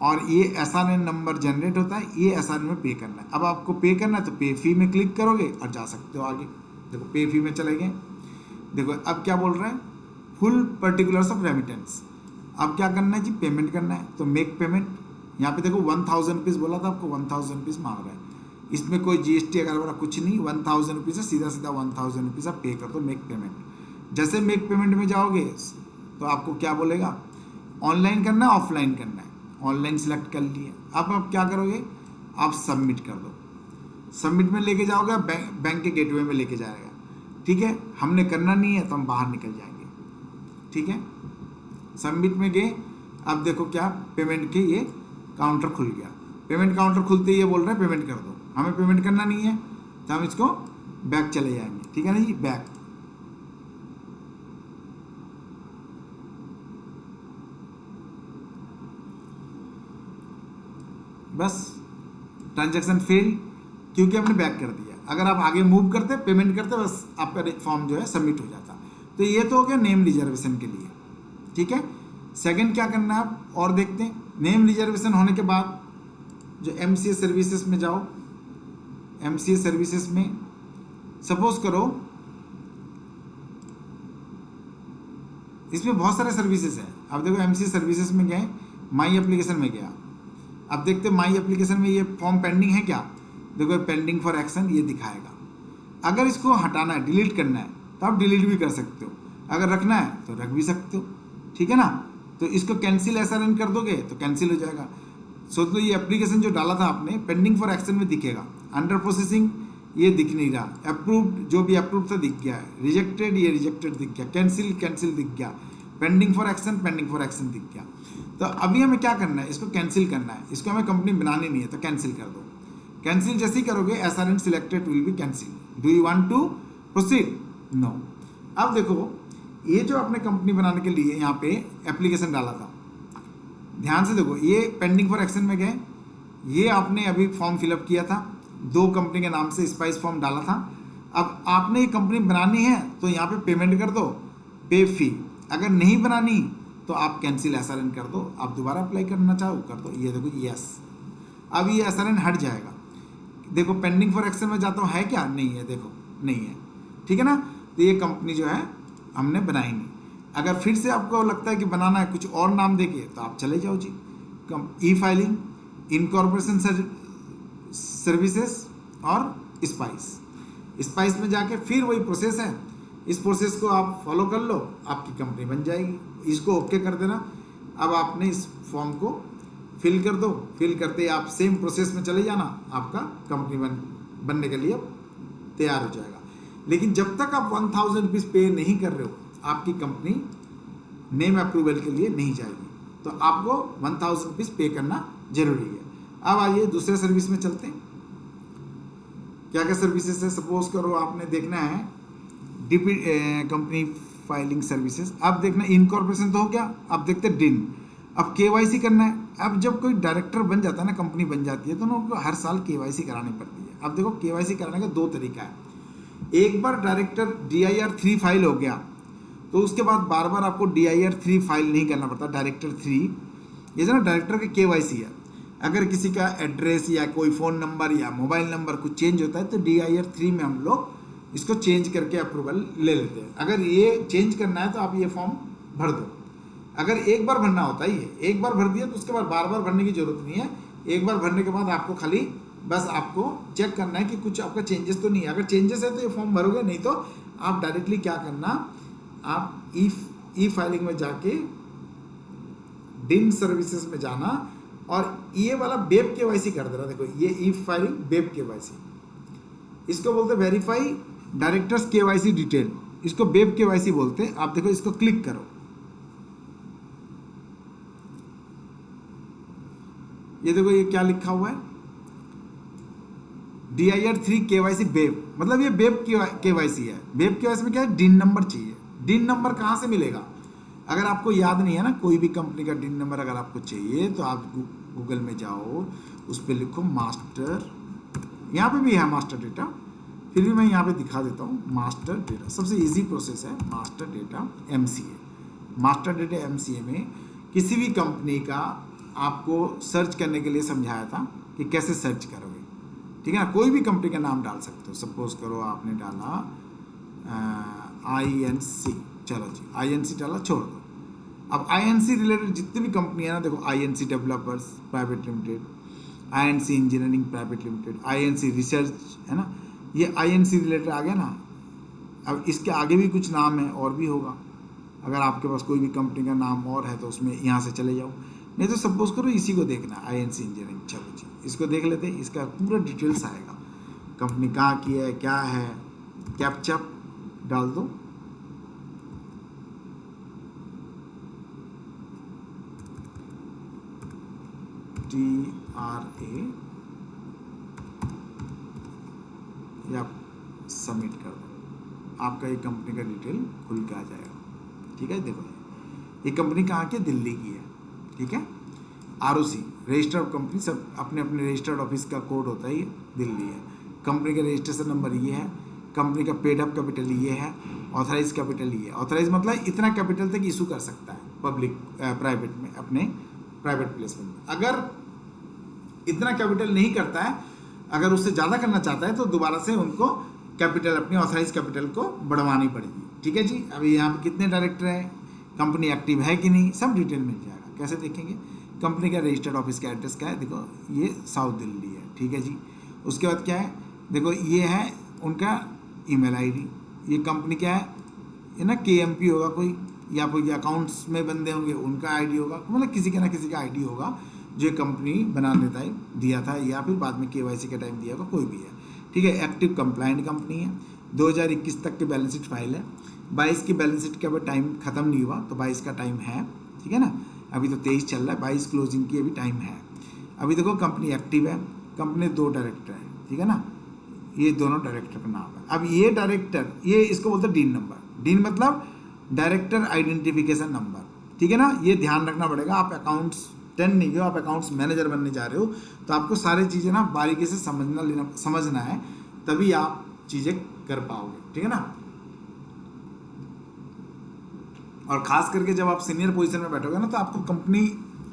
और ये SRN नंबर जनरेट होता है, ये SRN में पे करना है। अब आपको पे करना है तो पे फी में क्लिक करोगे और जा सकते हो आगे। देखो पे फी में चले गए। देखो अब क्या बोल रहा है, फुल पर्टिकुलर्स ऑफ रेमिटेंस। अब क्या करना है जी, पेमेंट करना है, तो मेक पेमेंट। यहाँ पे देखो 1000 रुपीज़ बोला था आपको, 1000 रुपीज़ मांग रहा है। इसमें कोई GST वगैरह कुछ नहीं, 1000 रुपीज़ है, सीधा सीधा 1000 रुपीज़ आप पे कर दो, मेक पेमेंट। जैसे मेक पेमेंट में जाओगे तो आपको क्या बोलेगा, ऑनलाइन करना है ऑफलाइन करना है। ऑनलाइन सेलेक्ट कर लिए। अब आप क्या करोगे, आप सबमिट कर दो। सबमिट में लेके जाओगे, बैंक के गेटवे में लेके जाएगा, ठीक है। हमने करना नहीं है तो हम बाहर निकल जाएंगे, ठीक है। सबमिट में गए, अब देखो क्या पेमेंट के ये काउंटर खुल गया। पेमेंट काउंटर खुलते ही ये बोल रहा है पेमेंट कर दो। हमें पेमेंट करना नहीं है तो हम इसको बैक चले जाएंगे, ठीक है ना जी, बैक। बस ट्रांजैक्शन फेल, क्योंकि आपने बैक कर दिया। अगर आप आगे मूव करते पेमेंट करते बस आपका फॉर्म जो है सबमिट हो जाता। तो ये तो हो गया नेम रिजर्वेशन के लिए, ठीक है। सेकंड क्या करना है आप और देखते हैं। नेम रिजर्वेशन होने के बाद जो MCA सर्विसेज में जाओ। MCA सर्विसेज में सपोज करो इसमें बहुत सारे सर्विसेज हैं। अब देखो MCA सर्विसेज में गए, माई एप्लीकेशन में गया। अब देखते माई एप्लीकेशन में ये फॉर्म पेंडिंग है क्या, देखो पेंडिंग फॉर एक्शन ये दिखाएगा। अगर इसको हटाना है, डिलीट करना है तो आप डिलीट भी कर सकते हो, अगर रखना है तो रख भी सकते हो, ठीक है ना। तो इसको कैंसिल SRN कर दोगे तो कैंसिल हो जाएगा। सोच लो ये एप्लीकेशन जो डाला था आपने पेंडिंग फॉर एक्शन में दिखेगा, अंडर प्रोसेसिंग ये दिख नहीं रहा, अप्रूव्ड जो भी अप्रूव था दिख गया है, रिजेक्टेड ये रिजेक्टेड दिख गया, कैंसिल कैंसिल दिख गया, पेंडिंग फॉर एक्शन दिख गया। तो अभी हमें क्या करना है, इसको कैंसिल करना है, इसको हमें कंपनी बनानी नहीं है तो कैंसिल कर दो। कैंसिल जैसे ही करोगे SRN selected will be cancel. Do you want to proceed? No. अब देखो ये जो आपने कंपनी बनाने के लिए यहाँ पे एप्लीकेशन डाला था, ध्यान से देखो, ये पेंडिंग फॉर एक्शन में गए, ये आपने अभी फॉर्म फिलअप किया था, 2 कंपनी के नाम से स्पाइस फॉर्म डाला था। अब आपने ये कंपनी बनानी है तो यहाँ पे पेमेंट कर दो, पे फी। अगर नहीं बनानी तो आप कैंसिल SRN कर दो, आप दोबारा अप्लाई करना चाहो कर दो। ये देखो यस, अब ये SRN हट जाएगा। देखो पेंडिंग फॉर एक्शन में जाता हूँ, है क्या? नहीं है, देखो नहीं है, ठीक है ना। तो ये कंपनी जो है हमने बनाई नहीं। अगर फिर से आपको लगता है कि बनाना है कुछ और नाम देके तो आप चले जाओ जी, ई फाइलिंग, इनकॉर्पोरेशन सर्विसेज और स्पाइस में जाके फिर वही प्रोसेस है। इस प्रोसेस को आप फॉलो कर लो, आपकी कंपनी बन जाएगी। इसको ओके कर देना। अब आपने इस फॉर्म को फिल कर दो, फिल करते ही आप सेम प्रोसेस में चले जाना, आपका कंपनी बनने के लिए तैयार हो जाएगा। लेकिन जब तक आप 1000 रुपीज़ पे नहीं कर रहे हो, आपकी कंपनी नेम अप्रूवल के लिए नहीं जाएगी। तो आपको 1000 रुपीज़ पे करना जरूरी है। अब आइए दूसरे सर्विस में चलते हैं। क्या क्या सर्विसेज है? सपोज करो आपने देखना है डीपी कंपनी फाइलिंग सर्विसेज। अब देखना इनकॉर्पोरेशन तो हो गया, अब देखते हैं डिन। अब KYC करना है। अब जब कोई डायरेक्टर बन जाता है ना, कंपनी बन जाती है, तो उनको हर साल KYC करानी पड़ती है। अब देखो KYC कराने का 2 तरीका है। एक बार डायरेक्टर DIR 3 फाइल हो गया तो उसके बाद बार बार आपको DIR 3 फाइल नहीं करना पड़ता। डायरेक्टर 3 ये जो ना डायरेक्टर के KYC है, अगर किसी का एड्रेस या कोई फ़ोन नंबर या मोबाइल नंबर कुछ चेंज होता है तो DIR 3 में हम लोग इसको चेंज करके अप्रूवल ले लेते हैं। अगर ये चेंज करना है तो आप ये फॉर्म भर दो। अगर एक बार भरना होता है, ये एक बार भर दिया तो उसके बाद बार बार भरने की जरूरत नहीं है। एक बार भरने के बाद आपको खाली बस आपको चेक करना है कि कुछ आपका चेंजेस तो नहीं है। अगर चेंजेस है तो ये फॉर्म भरोगे, नहीं तो आप डायरेक्टली क्या करना, आप ई फाइलिंग में जाके डिन सर्विसेज में जाना और ये वाला वेब KYC कर देना। देखो ये ई फाइलिंग वेब KYC, इसको बोलते वेरीफाई डायरेक्टर्स KYC डिटेल, इसको वेब KYC बोलते हैं। आप देखो इसको क्लिक करो, ये देखो ये क्या लिखा हुआ है, DIR 3 KYC वेब, मतलब ये वेब KYC है। वेब KYC में क्या है, डिन नंबर चाहिए। डिन नंबर कहाँ से मिलेगा? अगर आपको याद नहीं है ना, कोई भी कंपनी का डिन नंबर अगर आपको चाहिए तो आप गूगल में जाओ, उस पर लिखो मास्टर, यहाँ पे भी है मास्टर डेटा, फिर भी मैं यहाँ पे दिखा देता हूँ। मास्टर डेटा सबसे इजी प्रोसेस है। Master data MCA, master data MCA में किसी भी कंपनी का आपको सर्च करने के लिए समझाया था कि कैसे सर्च करोगे, ठीक है ना। कोई भी कंपनी का नाम डाल सकते हो। सपोज करो आपने डाला INC, चलो जी INC डाला, छोड़ दो। अब INC रिलेटेड जितनी भी कंपनी है ना, देखो INC developers private limited, INC engineering private limited, INC research, है ना, ये INC रिलेटेड आ गया ना। अब इसके आगे भी कुछ नाम है और भी होगा। अगर आपके पास कोई भी कंपनी का नाम और है तो उसमें यहाँ से चले जाओ, नहीं तो सपोज करो इसी को देखना INC इंजीनियरिंग। चलो जी इसको देख लेते हैं, इसका पूरा डिटेल्स आएगा, कंपनी कहाँ की है, क्या है। कैप्चा डाल दो, TRA, या सबमिट कर दो, आपका ये कंपनी का डिटेल खुल के आ जाएगा। ठीक है, देखो ये कंपनी कहाँ की है, दिल्ली की है। ठीक है, ROC रजिस्टर ऑफ कंपनी, सब अपने अपने रजिस्टर्ड ऑफिस का कोड होता है, ये दिल्ली है। कंपनी का रजिस्ट्रेशन नंबर ये है, कंपनी का पेड अप कैपिटल ये है, ऑथराइज कैपिटल ये है। ऑथराइज मतलब इतना कैपिटल तक इशू कर सकता है पब्लिक प्राइवेट में, अपने प्राइवेट प्लेसमेंट में। अगर इतना कैपिटल नहीं करता है, अगर उससे ज़्यादा करना चाहता है तो दोबारा से उनको कैपिटल, अपनी ऑथराइज कैपिटल को बढ़वानी पड़ेगी। ठीक है जी, अभी यहाँ पे कितने डायरेक्टर हैं, कंपनी एक्टिव है कि नहीं, सब डिटेल मिल जाएगा। कैसे देखेंगे, कंपनी का रजिस्टर्ड ऑफिस का एड्रेस क्या है, देखो ये साउथ दिल्ली है। ठीक है जी, उसके बाद क्या है, देखो ये है उनका ईमेल आईडी। ये कंपनी क्या है, ये ना KMP होगा कोई, या कोई अकाउंट्स में बंदे होंगे उनका आईडी होगा, मतलब किसी का ना किसी का आईडी होगा जो कंपनी बनाने टाइम दिया था, या फिर बाद में KYC के टाइम दिया होगा, कोई भी है। ठीक है, एक्टिव कंप्लाइंट कंपनी है, 2021 तक की बैलेंस शीट फाइल है, 22 की बैलेंस शीट का अभी टाइम खत्म नहीं हुआ, तो 22 का टाइम है, ठीक है ना, अभी तो 23 चल रहा है, 22 क्लोजिंग की अभी टाइम है। अभी देखो कंपनी एक्टिव है, कंपनी 2 डायरेक्टर है, ठीक है ना, ये दोनों डायरेक्टर का नाम है। अब ये डायरेक्टर, ये इसको बोलते हैं डीन नंबर, डीन मतलब डायरेक्टर आइडेंटिफिकेशन नंबर, ठीक है ना, ये ध्यान रखना पड़ेगा। आप अकाउंट्स 10 नहीं हो, आप अकाउंट्स मैनेजर बनने जा रहे हो, तो आपको सारी चीज़ें ना बारीकी से समझना है, तभी आप चीज़ें कर पाओगे, ठीक है ना। और खास करके जब आप सीनियर पोजीशन में बैठोगे ना, तो आपको कंपनी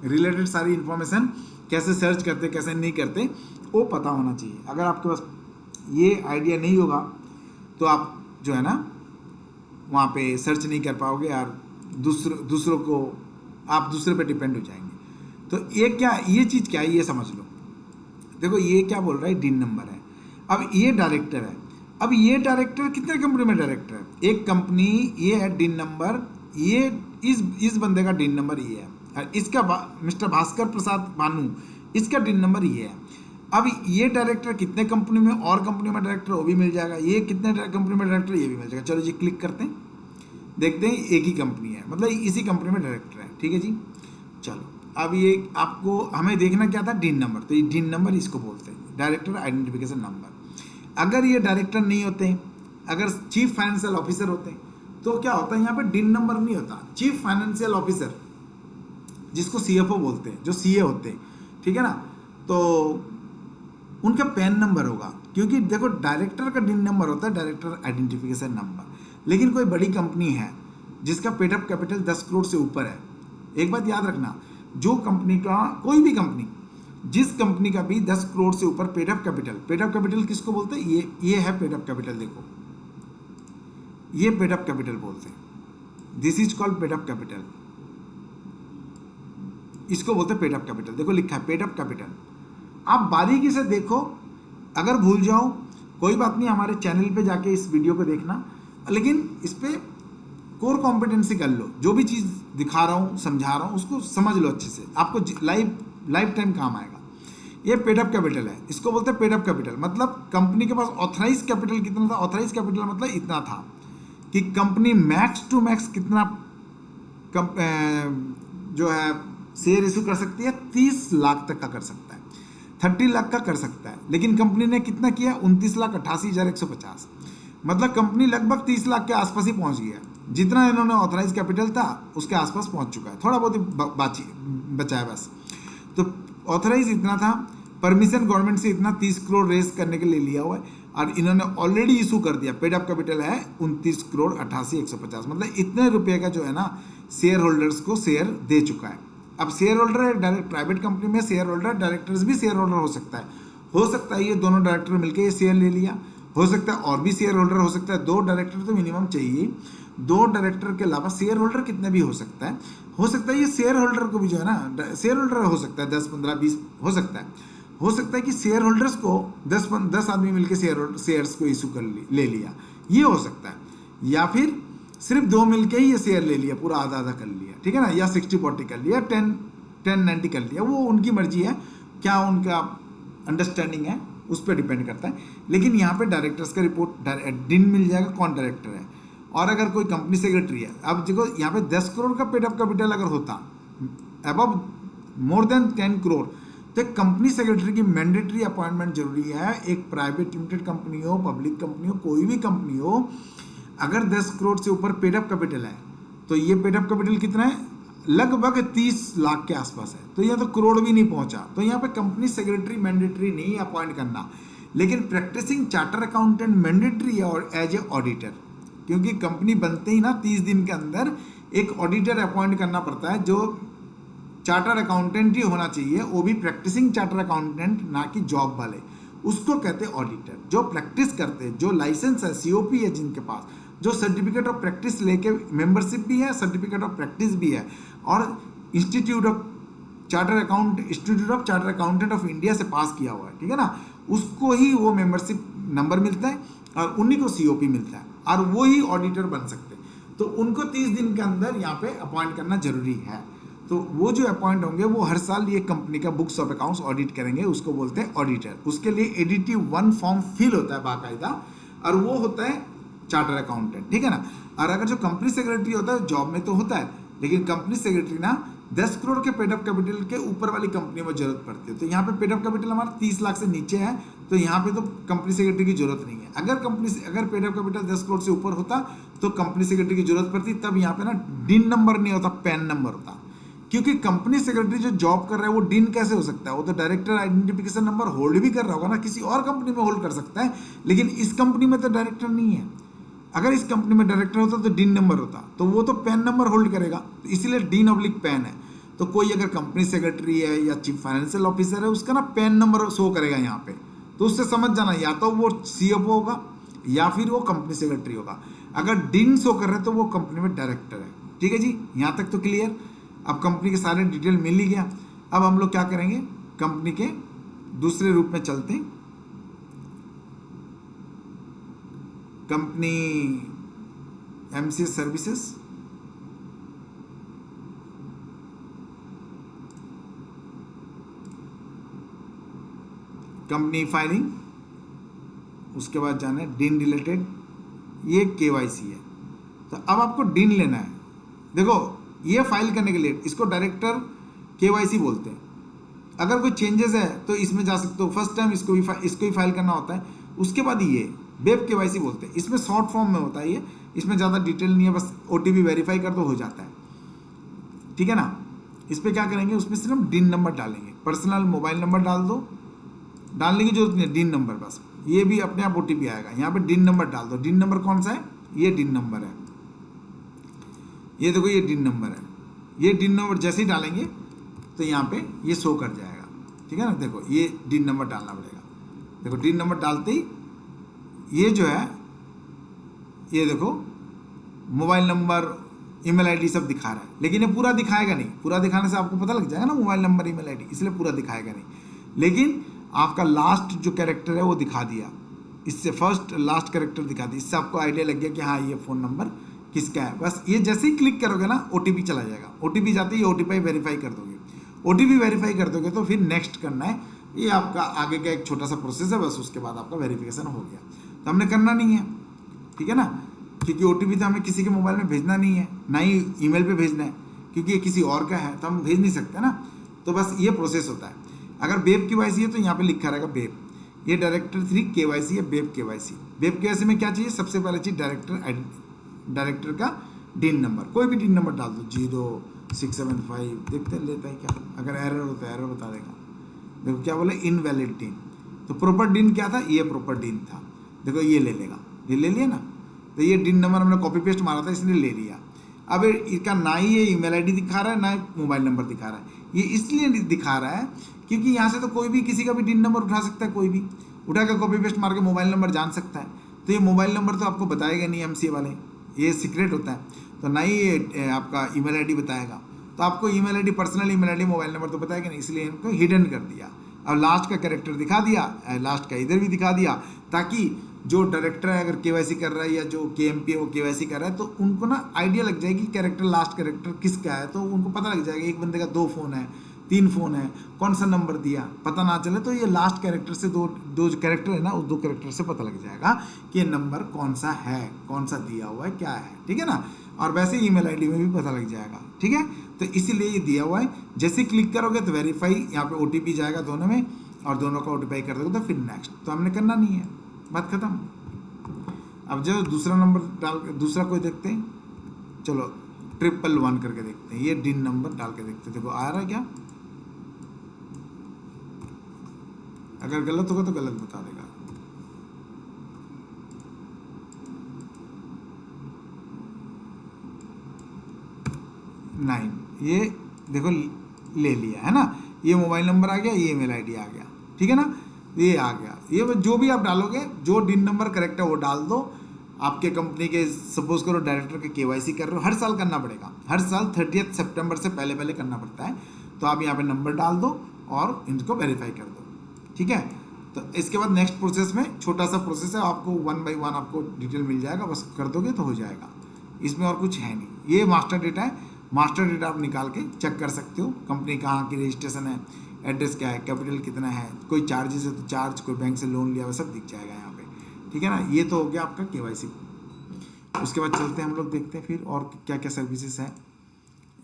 रिलेटेड सारी इन्फॉर्मेशन कैसे सर्च करते कैसे नहीं करते वो पता होना चाहिए। अगर आपके पास ये आइडिया नहीं होगा तो आप जो है ना वहाँ पे सर्च नहीं कर पाओगे यार, दूसरों को आप दूसरे पे डिपेंड हो जाएंगे। तो ये चीज़ क्या है ये समझ लो। देखो ये क्या बोल रहा है, डीन नंबर है। अब ये डायरेक्टर है, अब ये डायरेक्टर कितने कंपनी में डायरेक्टर है, एक कंपनी ये है डीन नंबर, ये इस बंदे का डीन नंबर ये है, और इसका मिस्टर भास्कर प्रसाद भानु, इसका डीन नंबर ये है। अब ये डायरेक्टर कितने कंपनी में और कंपनी में डायरेक्टर वो भी मिल जाएगा, ये कितने कंपनी में डायरेक्टर ये भी मिल जाएगा। चलो जी क्लिक करते हैं, देखते हैं एक ही कंपनी है, मतलब इसी कंपनी में डायरेक्टर है, ठीक है जी। चलो अब ये आपको हमें देखना क्या था, डीन नंबर, तो ये डीन नंबर इसको बोलते हैं डायरेक्टर आइडेंटिफिकेशन नंबर। अगर ये डायरेक्टर नहीं होते, अगर चीफ फाइनेंशियल ऑफिसर होते तो क्या होता है, यहाँ पे डीन नंबर नहीं होता, चीफ फाइनेंशियल ऑफिसर जिसको सीएफओ बोलते हैं, जो सीए होते हैं, ठीक है ना, तो उनका पैन नंबर होगा, क्योंकि देखो डायरेक्टर का डीन नंबर होता है डायरेक्टर आइडेंटिफिकेशन नंबर। लेकिन कोई बड़ी कंपनी है जिसका पेड अप कैपिटल 10 करोड़ से ऊपर है, एक बात याद रखना, जो कंपनी का कोई भी कंपनी, जिस कंपनी का भी 10 करोड़ से ऊपर पेड अप कैपिटल किसको बोलते हैं, ये है पेड अप कैपिटल, देखो ये पेड अप कैपिटल बोलते हैं, this is called paid up capital, इसको बोलते हैं पेड अप कैपिटल। देखो लिखा है पेड अप कैपिटल, आप बारीकी से देखो, अगर भूल जाओ कोई बात नहीं, हमारे चैनल पे जाके इस वीडियो को देखना, लेकिन इस पे कोर कॉम्पिटेंसी कर लो, जो भी चीज़ दिखा रहा हूँ समझा रहा हूँ उसको समझ लो अच्छे से, आपको लाइफ टाइम काम आएगा। ये पेड अप कैपिटल है, इसको बोलते हैं पेड अप कैपिटल, मतलब कंपनी के पास ऑथराइज कैपिटल कितना था, ऑथराइज कैपिटल मतलब इतना था कि कंपनी मैक्स टू मैक्स कितना जो है शेयर इशू कर सकती है, 30 लाख तक का कर सकता है, 30 लाख का कर सकता है, लेकिन कंपनी ने कितना किया, 29,88,150, मतलब कंपनी लगभग 30 लाख के आसपास ही पहुंच गया, जितना इन्होंने ऑथराइज कैपिटल था उसके आसपास पहुंच चुका है, थोड़ा बहुत ही बचा है बस। तो ऑथराइज इतना था, परमिशन गवर्नमेंट से इतना 30 करोड़ रेस करने के लिए लिया हुआ है, और इन्होंने ऑलरेडी इशू कर दिया, पेड अप कैपिटल है 29,88,150, मतलब इतने रुपए का जो है ना शेयर होल्डर्स को शेयर दे चुका है। अब शेयर होल्डर है, डायरेक्ट प्राइवेट कंपनी में शेयर होल्डर, डायरेक्टर्स भी शेयर होल्डर हो सकता है ये दोनों डायरेक्टर मिलकर ये शेयर ले लिया, हो सकता है और भी शेयर होल्डर हो सकता है, 2 डायरेक्टर तो मिनिमम चाहिए, 2 डायरेक्टर के अलावा शेयर होल्डर कितने भी हो सकता है ये शेयर होल्डर को भी जो है ना, शेयर होल्डर हो सकता है 10, 15, 20 हो सकता है कि शेयर होल्डर्स को 10 आदमी मिलकर शेयर्स को इशू कर ले लिया, ये हो सकता है, या फिर सिर्फ 2 मिलके ही ये शेयर ले लिया, पूरा आधा आधा कर लिया, ठीक है ना, या 60-40 कर लिया, 10-90 कर लिया, वो उनकी मर्जी है, क्या उनका अंडरस्टैंडिंग है उस पर डिपेंड करता है। लेकिन यहाँ पे डायरेक्टर्स का रिपोर्ट डीन मिल जाएगा कौन डायरेक्टर है, और अगर कोई कंपनी सेक्रेटरी है, अब देखो यहाँ पे 10 करोड़ का पेड अप कैपिटल अगर होता, अबव मोर देन 10 करोड़, तो कंपनी सेक्रेटरी की मैंडेटरी अपॉइंटमेंट जरूरी है। एक प्राइवेट लिमिटेड कंपनी हो, पब्लिक कंपनी हो, कोई भी कंपनी हो, अगर 10 करोड़ से ऊपर पेड अप कैपिटल है, तो ये पेड अप कैपिटल कितना है, लगभग 30 लाख के आसपास है, तो यहाँ तो करोड़ भी नहीं पहुंचा, तो यहाँ पे कंपनी सेक्रेटरी मैंडेटरी नहीं अपॉइंट करना, लेकिन प्रैक्टिसिंग चार्टर अकाउंटेंट मैंडेटरी है और एज ए ऑडिटर, क्योंकि कंपनी बनते ही ना 30 दिन के अंदर एक ऑडिटर अपॉइंट करना पड़ता है, जो चार्टर अकाउंटेंट ही होना चाहिए, वो भी प्रैक्टिसिंग चार्टर अकाउंटेंट, ना कि जॉब वाले, उसको कहते हैं ऑडिटर, जो प्रैक्टिस करते हैं, जो लाइसेंस है, सीओपी है जिनके पास, जो सर्टिफिकेट ऑफ प्रैक्टिस लेके मेंबरशिप भी है, सर्टिफिकेट ऑफ प्रैक्टिस भी है, और institute of charter accountant of India से पास किया हुआ है, ठीक है ना, उसको ही वो मेंबरशिप नंबर मिलता है और उन्हीं को सीओपी मिलता है, और वो ही ऑडिटर बन सकते हैं। तो उनको 30 दिन के अंदर यहाँ पे अपॉइंट करना जरूरी है। तो वो जो अपॉइंट होंगे वो हर साल ये कंपनी का बुक्स ऑफ अकाउंट्स ऑडिट करेंगे, उसको बोलते हैं ऑडिटर। उसके लिए एडिटिव 1 फॉर्म फिल होता है बाकायदा, और वो होता है चार्टर अकाउंटेंट, ठीक है ना। और अगर जो कंपनी सेक्रेटरी होता है जॉब में तो होता है, लेकिन कंपनी सेक्रेटरी ना 10 करोड़ के पेड अप कैपिटल के ऊपर वाली कंपनी में जरूरत पड़ती है। तो यहाँ पे पेड अप कैपिटल हमारा 30 लाख से नीचे है, तो यहाँ पे तो कंपनी सेक्रेटरी की जरूरत नहीं है। अगर पेड अप कैपिटल 10 करोड़ से ऊपर होता तो कंपनी सेक्रेटरी की जरूरत पड़ती। तब यहाँ पे ना डिन नंबर नहीं होता, पैन नंबर होता, क्योंकि कंपनी सेक्रेटरी जो जॉब कर रहा है वो डिन कैसे हो सकता है? वो तो डायरेक्टर आइडेंटिफिकेशन नंबर होल्ड भी कर रहा होगा ना, किसी और कंपनी में होल्ड कर सकता है, लेकिन इस कंपनी में तो डायरेक्टर नहीं है। अगर इस कंपनी में डायरेक्टर होता तो डिन नंबर होता, तो वो तो पैन नंबर होल्ड करेगा, तो इसीलिए डिन/पैन है। तो कोई अगर कंपनी सेक्रेटरी है या चीफ फाइनेंशियल ऑफिसर है, उसका ना पैन नंबर शो करेगा यहाँ पे, तो उससे समझ जाना या तो वो सीएफओ होगा या फिर वो कंपनी सेक्रेटरी होगा। अगर डिन शो कर रहे हैं तो वो कंपनी में डायरेक्टर है। ठीक है जी, यहाँ तक तो क्लियर। अब कंपनी के सारे डिटेल मिल ही गया। अब हम लोग क्या करेंगे, कंपनी के दूसरे रूप में चलते हैं। Company MCS services, company filing, उसके बाद जाना है डिन रिलेटेड, ये केवाईसी है। तो अब आपको डिन लेना है। देखो ये फाइल करने के लिए इसको डायरेक्टर केवाईसी बोलते हैं। अगर कोई चेंजेस है तो इसमें जा सकते हो, फर्स्ट टाइम इसको ही फाइल करना होता है। उसके बाद ये वेब केवाईसी बोलते हैं, इसमें शॉर्ट फॉर्म में होता है ये, इसमें ज़्यादा डिटेल नहीं है, बस ओटीपी वेरीफाई कर दो हो जाता है, ठीक है ना। इस पर क्या करेंगे, उसमें सिर्फ डिन नंबर डालेंगे, पर्सनल मोबाइल नंबर डाल दो, डालने की जरूरत नहीं है, डिन नंबर बस, ये भी अपने आप ओटीपी आएगा। यहाँ पे डिन नंबर डाल दो। डिन नंबर कौन सा है, ये डिन नंबर है, ये देखो ये डिन नंबर है। ये डिन नंबर जैसे ही डालेंगे तो यहाँ पे ये शो कर जाएगा, ठीक है ना। देखो ये डिन नंबर डालना पड़ेगा। देखो डिन नंबर डालते ही ये जो है, ये देखो मोबाइल नंबर, ईमेल आईडी सब दिखा रहा है, लेकिन ये पूरा दिखाएगा नहीं। पूरा दिखाने से आपको पता लग जाएगा ना मोबाइल नंबर ईमेल आईडी, इसलिए पूरा दिखाएगा नहीं। लेकिन आपका लास्ट जो कैरेक्टर है वो दिखा दिया, इससे फर्स्ट लास्ट कैरेक्टर दिखा दिया, इससे आपको आइडिया लग गया कि हाँ ये फ़ोन नंबर किसका है। बस ये जैसे ही क्लिक करोगे ना ओटीपी चला जाएगा। ओटीपी जाते ही ओटीपी वेरीफाई कर दोगे। ओटीपी वेरीफाई कर दोगे तो फिर नेक्स्ट करना है, ये आपका आगे का एक छोटा सा प्रोसेस है, बस उसके बाद आपका वेरिफिकेशन हो गया। तो हमने करना नहीं है, ठीक है ना, क्योंकि ओटीपी तो हमें किसी के मोबाइल में भेजना नहीं है, ना ही ईमेल पे भेजना है, क्योंकि ये किसी और का है तो हम भेज नहीं सकते ना। तो बस ये प्रोसेस होता है। अगर वेब केवाईसी है तो यहाँ पे लिखा रहेगा वेब, ये डायरेक्टर 3 केवाईसी है, वेब केवाईसी। वेब केवाईसी में क्या चाहिए, सबसे पहले चीज डायरेक्टर का डिन नंबर, कोई भी डिन नंबर डाल दो, 0675, देखते लेता है क्या, अगर एरर होता है एरर बता देगा। देखो क्या बोले, इनवैलिड डिन। तो प्रॉपर डिन क्या था, ये प्रॉपर डिन था। देखो ये ले लेगा, ये ले लिया ना, तो ये डिन नंबर हमने कॉपी पेस्ट मारा था इसलिए ले लिया। अब इसका ना ही ये ईमेल आईडी दिखा रहा है ना मोबाइल नंबर दिखा रहा है। ये इसलिए दिखा रहा है क्योंकि यहाँ से तो कोई भी किसी का भी डिन नंबर उठा सकता है, कोई भी उठा के कॉपी पेस्ट मार के मोबाइल नंबर जान सकता है। तो ये मोबाइल नंबर तो आपको बताएगा नहीं एमसीए वाले, ये सीक्रेट होता है। तो ना ही ये आपका ईमेल आईडी बताएगा, तो आपको email ID, personal email ID, mobile number तो बताएगा नहीं, इसलिए इनको हिडन कर दिया। अब लास्ट का कैरेक्टर दिखा दिया, लास्ट का इधर भी दिखा दिया, ताकि जो डायरेक्टर है अगर केवाईसी कर रहा है या जो केएमपी है वो केवाईसी कर रहा है, तो उनको ना आइडिया लग जाएगी कैरेक्टर, लास्ट कैरेक्टर किसका है। तो उनको पता लग जाएगा, एक बंदे का 2 फ़ोन है, 3 फ़ोन है, कौन सा नंबर दिया पता ना चले, तो ये लास्ट कैरेक्टर से दो जो कैरेक्टर है ना, उस 2 कैरेक्टर से पता लग जाएगा कि ये नंबर कौन सा है, कौन सा दिया हुआ है, क्या है, ठीक है ना। और वैसे ईमेल आईडी में भी पता लग जाएगा, ठीक है। तो इसीलिए ये दिया हुआ है। जैसे क्लिक करोगे तो वेरीफाई, यहाँ पे ओटीपी जाएगा दोनों में, और दोनों का ओटीपी कर दोगे तो फिर नेक्स्ट। तो हमने करना नहीं है, बात खत्म। अब जो दूसरा नंबर डाल, दूसरा कोई देखते हैं, चलो 111 करके देखते हैं, ये डिन नंबर डाल के देखते हैं, देखो आ रहा है क्या। अगर गलत होगा तो गलत बता देगा। नाइन, ये देखो ले लिया है ना, ये मोबाइल नंबर आ गया, ये ईमेल आईडी आ गया, ठीक है ना, ये आ गया। ये जो भी आप डालोगे, जो डिन नंबर करेक्ट है वो डाल दो। आपके कंपनी के सपोज करो डायरेक्टर के केवाईसी कर रहे हो, हर साल करना पड़ेगा, हर साल 30 सितंबर से पहले पहले करना पड़ता है। तो आप यहाँ पे नंबर डाल दो और इनको वेरीफाई कर दो, ठीक है। तो इसके बाद नेक्स्ट प्रोसेस में छोटा सा प्रोसेस है, आपको 1 by 1 आपको डिटेल मिल जाएगा, बस कर दोगे तो हो जाएगा। इसमें और कुछ है नहीं, ये मास्टर डेटा है। मास्टर डेटा आप निकाल के चेक कर सकते हो, कंपनी कहाँ की रजिस्ट्रेशन है, एड्रेस क्या है, कैपिटल कितना है, कोई चार्जेस है तो चार्ज, कोई बैंक से लोन लिया हुआ, सब दिख जाएगा यहाँ पे, ठीक है ना। ये तो हो गया आपका केवाईसी। उसके बाद चलते हैं हम लोग, देखते हैं फिर और क्या क्या सर्विसेज हैं।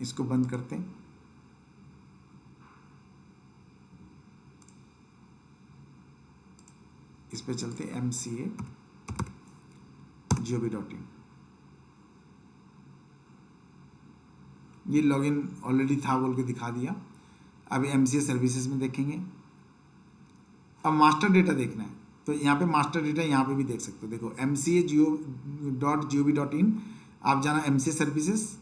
इसको बंद करते हैं। इस पे चलते हैं MCA.gov.in। ये लॉगिन ऑलरेडी था बोल के दिखा दिया। अब MCA सर्विसेज में देखेंगे। अब मास्टर डेटा देखना है तो यहाँ पे मास्टर डेटा यहाँ पे भी देख सकते हो। देखो MCA.gov.in, आप जाना MCA सर्विसेज,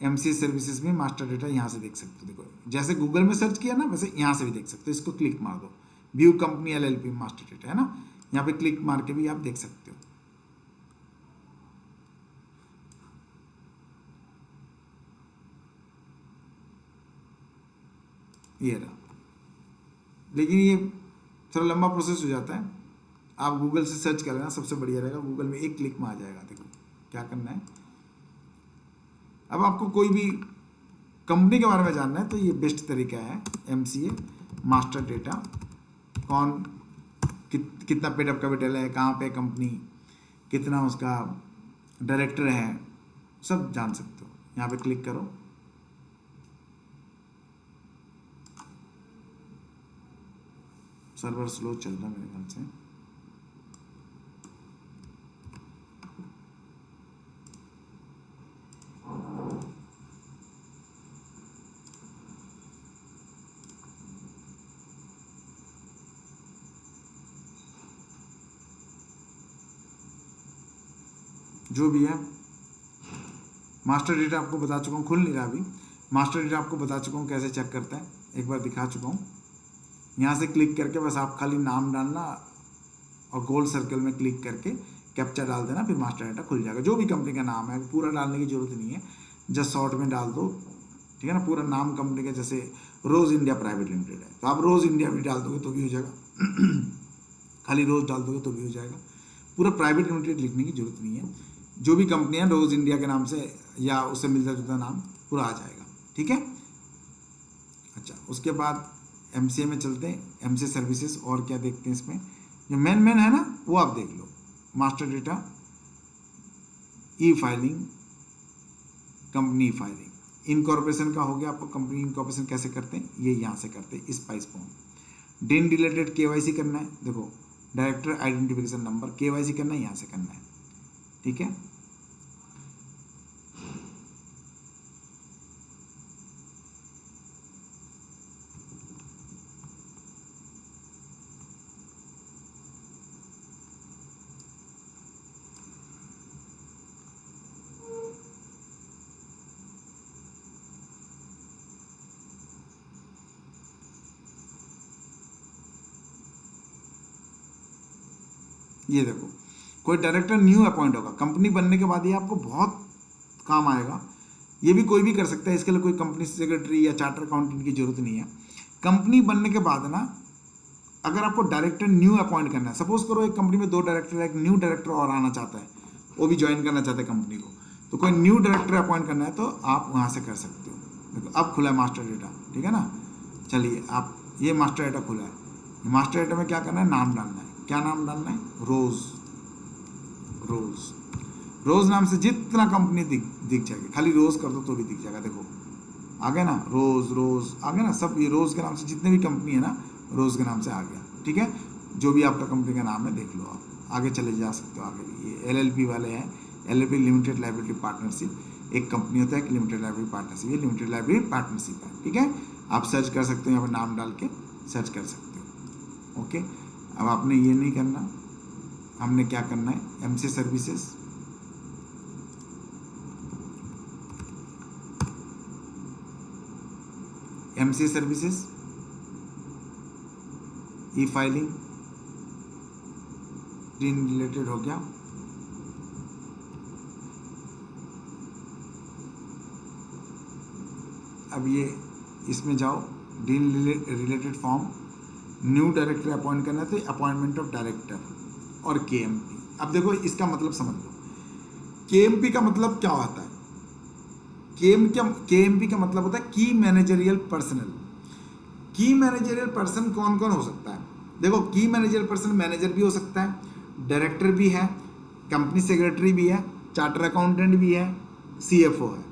MCA सर्विसेज में मास्टर डेटा यहाँ से देख सकते हो। देखो जैसे गूगल में सर्च किया ना, वैसे यहाँ से भी देख सकते हो। इसको क्लिक मार दो, view company LLP master data है ना, यहाँ पे क्लिक मार के भी आप देख सकते हो। ये रहा, लेकिन ये थोड़ा लंबा प्रोसेस हो जाता है। आप गूगल से सर्च कर लेना, सबसे बढ़िया रहेगा। गूगल में एक क्लिक में आ जाएगा। देखो क्या करना है। अब आपको कोई भी कंपनी के बारे में जानना है तो ये बेस्ट तरीका है, MCA मास्टर डेटा। कौन कितना पेड अप कैपिटल है, कहाँ पे कंपनी, कितना उसका डायरेक्टर है, सब जान सकते हो। यहाँ पे क्लिक करो। सर्वर स्लो चल रहा है मेरे ख्याल से। जो भी है, मास्टर डेटा आपको बता चुका हूँ, खुल नहीं रहा अभी। मास्टर डेटा आपको बता चुका हूँ कैसे चेक करता है, एक बार दिखा चुका हूँ। यहाँ से क्लिक करके बस आप खाली नाम डालना और गोल सर्कल में क्लिक करके कैप्चा डाल देना, फिर मास्टर डेटा खुल जाएगा। जो भी कंपनी का नाम है, पूरा डालने की जरूरत नहीं है, जस्ट शॉर्ट में डाल दो, ठीक है ना। पूरा नाम कंपनी का, जैसे रोज़ इंडिया प्राइवेट लिमिटेड है तो आप रोज़ इंडिया भी डाल दोगे तो भी हो जाएगा। खाली रोज़ डाल दोगे तो भी हो जाएगा। पूरा प्राइवेट लिमिटेड लिखने की जरूरत नहीं है। जो भी कंपनी है रोज़ इंडिया के नाम से या उससे मिलता जुलता नाम पूरा आ जाएगा, ठीक है। अच्छा, उसके बाद MCA में चलते हैं। MCA सर्विसेज और क्या देखते हैं इसमें, जो मेन है ना वो आप देख लो। Master data, e-filing, company filing, incorporation का हो गया। आपको कंपनी इनकॉर्पोरेशन कैसे करते हैं, ये यहाँ से करते हैं, spice form. DIN related KYC करना है। देखो डायरेक्टर आइडेंटिफिकेशन नंबर, KYC करना है, यहाँ से करना है, ठीक है। ये देखो, कोई डायरेक्टर न्यू अपॉइंट होगा कंपनी बनने के बाद, ये आपको बहुत काम आएगा। ये भी कोई भी कर सकता है, इसके लिए कोई कंपनी सेक्रेटरी या चार्टर अकाउंटेंट की जरूरत नहीं है। कंपनी बनने के बाद ना, अगर आपको डायरेक्टर न्यू अपॉइंट करना है, सपोज करो एक कंपनी में 2 डायरेक्टर है, एक न्यू डायरेक्टर और आना चाहता है, वो भी ज्वाइन करना चाहता है कंपनी को, तो कोई न्यू डायरेक्टर अपॉइंट करना है तो आप वहाँ से कर सकते हो। देखो अब खुला है मास्टर डेटा, ठीक है ना। चलिए आप, ये मास्टर डेटा खुला है। मास्टर डेटा में क्या करना है, नाम डालना है। क्या नाम डालना है, रोज़ नाम से जितना कंपनी दिख जाएगी, खाली रोज़ कर दो तो भी दिख जाएगा। देखो आ गया ना, रोज़ आ गया ना, सब ये रोज़ के नाम से जितने भी कंपनी है ना, रोज़ के नाम से आ गया, ठीक है। जो भी आपका कंपनी का नाम है देख लो, आप आगे चले जा सकते हो। आगे भी ये LLP वाले हैं, LLP लिमिटेड लाइबिलिटी पार्टनरशिप। एक कंपनी होता है कि लिमिटेड लाइबिलिटी पार्टनरशिप, ये लिमिटेड लाइबिलिटी पार्टनरशिप है, ठीक है। आप सर्च कर सकते हो, यहाँ पर नाम डाल के सर्च कर सकते हो, ओके। अब आपने ये नहीं करना, हमने क्या करना है, MCA services, MCA services, e-filing, DIN related हो गया। अब ये इसमें जाओ, DIN related form, new director appoint करना है तो अपॉइंटमेंट ऑफ डायरेक्टर और KMP। अब देखो इसका मतलब समझ लो, KMP का मतलब क्या होता है। KMP का मतलब होता है की मैनेजरियल पर्सनल। की मैनेजरियल पर्सन कौन कौन हो सकता है? देखो, की मैनेजरियल पर्सन मैनेजर भी हो सकता है, डायरेक्टर भी है, कंपनी सेक्रेटरी भी है, चार्टर अकाउंटेंट भी है, CFO है।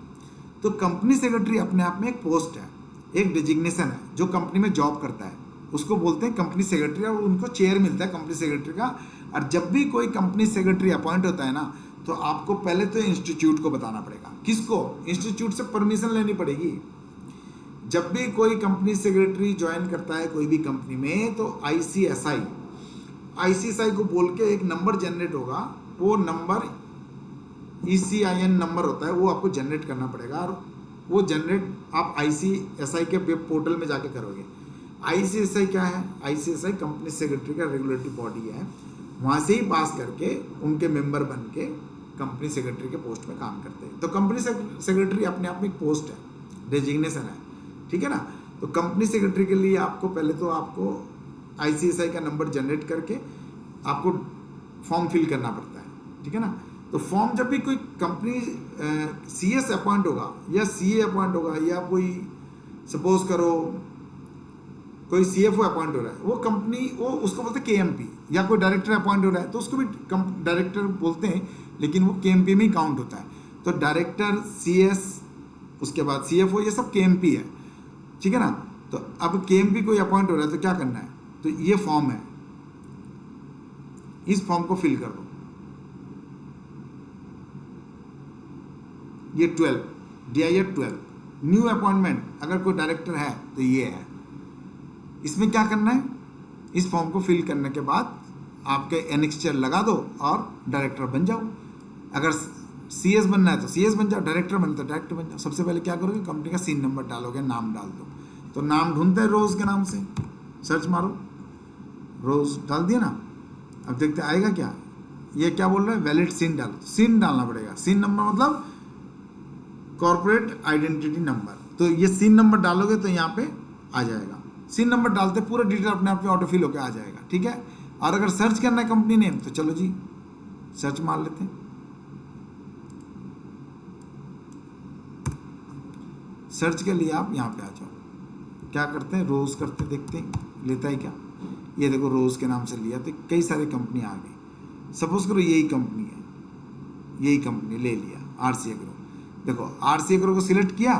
तो कंपनी सेक्रेटरी अपने आप में एक पोस्ट है, एक डिजिग्नेशन है, जो कंपनी में जॉब करता है उसको बोलते हैं कंपनी सेक्रेटरी, और उनको चेयर मिलता है कंपनी सेक्रेटरी का। और जब भी कोई कंपनी सेक्रेटरी अपॉइंट होता है ना, तो आपको पहले तो इंस्टीट्यूट को बताना पड़ेगा। किसको? इंस्टीट्यूट से परमिशन लेनी पड़ेगी। जब भी कोई कंपनी सेक्रेटरी ज्वाइन करता है कोई भी कंपनी में, तो आईसीएसआई को बोल के एक नंबर जनरेट होगा। वो नंबर ECIN नंबर होता है, वो आपको जनरेट करना पड़ेगा, और वो जनरेट आप ICSI के वेब पोर्टल में जाके करोगे। ICSI क्या है? ICSI कंपनी सेक्रेटरी का रेगुलेटरी बॉडी है, वहाँ से ही पास करके उनके मेंबर बन के कंपनी सेक्रेटरी के पोस्ट में काम करते हैं। तो कंपनी सेक्रेटरी अपने आप में एक पोस्ट है, डेजिग्नेशन है, ठीक है ना। तो कंपनी सेक्रेटरी के लिए आपको पहले तो आपको ICSI का नंबर जनरेट करके आपको फॉर्म फिल करना पड़ता है, ठीक है ना। तो फॉर्म जब भी कोई कंपनी CS अपॉइंट होगा या CA अपॉइंट होगा, या कोई सपोज करो कोई CFO अपॉइंट हो रहा है, वो कंपनी वो उसको बोलते हैं KMP। या कोई डायरेक्टर अपॉइंट हो रहा है तो उसको भी डायरेक्टर बोलते हैं, लेकिन वो KMP में ही काउंट होता है। तो डायरेक्टर, CS, उसके बाद CFO, ये सब KMP है, ठीक है ना। तो अब KMP कोई अपॉइंट हो रहा है तो क्या करना है? तो ये फॉर्म है, इस फॉर्म को फिल कर दो। ये 12 DIR 12 न्यू अपॉइंटमेंट, अगर कोई डायरेक्टर है तो ये है। इसमें क्या करना है? इस फॉर्म को फिल करने के बाद आपके एनेक्स्चर लगा दो और डायरेक्टर बन जाओ। अगर CS बनना है तो CS बन जाओ, डायरेक्टर बनना है तो डायरेक्टर बन जाओ। सबसे पहले क्या करोगे? कंपनी का सीन नंबर डालोगे, नाम डाल दो। तो नाम ढूंढते हैं रोज के नाम से, सर्च मारो, रोज डाल दिया ना। अब देखते आएगा क्या। ये क्या बोल रहा है? वैलिड सीन डालो। सीन डालना पड़ेगा। सीन नंबर मतलब कॉर्पोरेट आइडेंटिटी नंबर। तो ये सीन नंबर डालोगे तो यहाँ पे आ जाएगा। सीन नंबर डालते पूरा डिटेल अपने आप में ऑटो फिल होकर आ जाएगा, ठीक है। और अगर सर्च करना है कंपनी नेम, तो चलो जी सर्च मार लेते हैं। सर्च के लिए आप यहाँ पे आ जाओ। क्या करते हैं? रोज करते, देखते हैं लेता है क्या। ये देखो, रोज के नाम से लिया तो कई सारी कंपनी आ गई। सपोज करो यही कंपनी है, यही कंपनी ले लिया, RC एग्रो। देखो RC एग्रो को सिलेक्ट किया,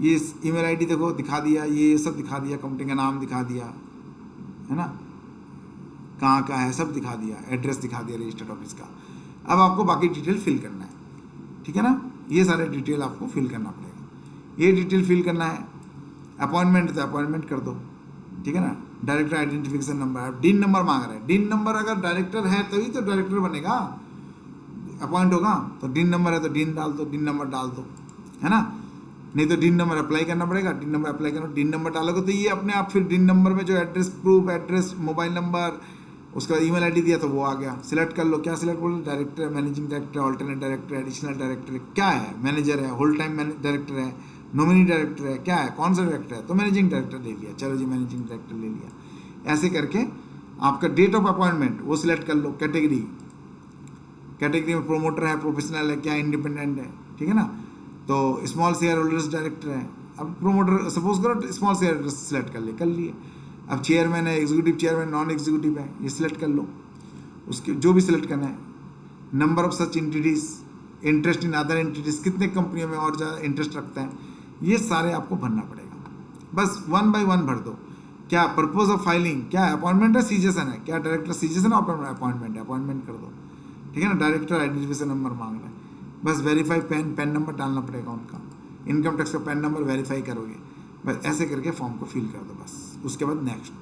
ये ईमेल ID देखो दिखा दिया, ये सब दिखा दिया, कंपनी का नाम दिखा दिया, है ना, कहाँ का है सब दिखा दिया, एड्रेस दिखा दिया रजिस्टर्ड ऑफिस का। अब आपको बाकी डिटेल फिल करना है, ठीक है ना। ये सारे डिटेल आपको फिल करना पड़ेगा। ये डिटेल फिल करना है। अपॉइंटमेंट तो अपॉइंटमेंट कर दो, ठीक है ना। Director identification number, DIN number मांग रहा है। DIN नंबर अगर डायरेक्टर है तभी तो डायरेक्टर बनेगा, अपॉइंट होगा। तो DIN नंबर है तो DIN डाल दो, DIN नंबर डाल दो, है ना। नहीं तो DIN नंबर अप्लाई करना पड़ेगा। DIN नंबर अप्लाई करो, DIN नंबर डालोगे तो ये अपने आप फिर DIN नंबर में जो address proof, address, mobile number, उसका ईमेल ID दिया तो वो आ गया। सिलेक्ट कर लो। क्या सिलेक्ट बोल रहे? Director, managing director, alternate director, additional director, क्या है? मैनेजर है, होल टाइम डायरेक्टर है, नॉमिनी डायरेक्टर है, क्या है, कौन सा डायरेक्टर है? तो मैनेजिंग डायरेक्टर ले लिया। चलो जी मैनेजिंग डायरेक्टर ले लिया। ऐसे करके आपका डेट ऑफ अपॉइंटमेंट वो सिलेक्ट कर लो। कैटेगरी में प्रोमोटर है, प्रोफेशनल है, क्या इंडिपेंडेंट है, ठीक है ना। तो स्मॉल शेयर होल्डर्स डायरेक्टर है। अब प्रोमोटर सपोज करो स्मॉल शेयर होल्डर्स सिलेक्ट कर लिए। अब चेयरमैन है, एग्जीक्यूटिव चेयरमैन, नॉन एग्जीक्यूटिव है, ये सिलेक्ट कर लो। उसके जो भी सिलेक्ट करना है। Number of such entities, interest in other entities, कितने कंपनियों में और ज़्यादा इंटरेस्ट रखता है, ये सारे आपको भरना पड़ेगा। बस 1 by 1 भर दो। क्या पर्पज ऑफ फाइलिंग, क्या है? अपॉइंटमेंट है, सीजेशन है, क्या डायरेक्टर सीजेशन अपॉइंटमेंट है, अपॉइंटमेंट कर दो, ठीक है ना। डायरेक्टर आइडेंटिफिकेशन नंबर मांग रहा है, बस वेरीफाई पैन नंबर डालना पड़ेगा उनका। इनकम टैक्स का पैन नंबर वेरीफाई करोगे, बस ऐसे करके फॉर्म को फिल कर दो बस। उसके बाद नेक्स्ट,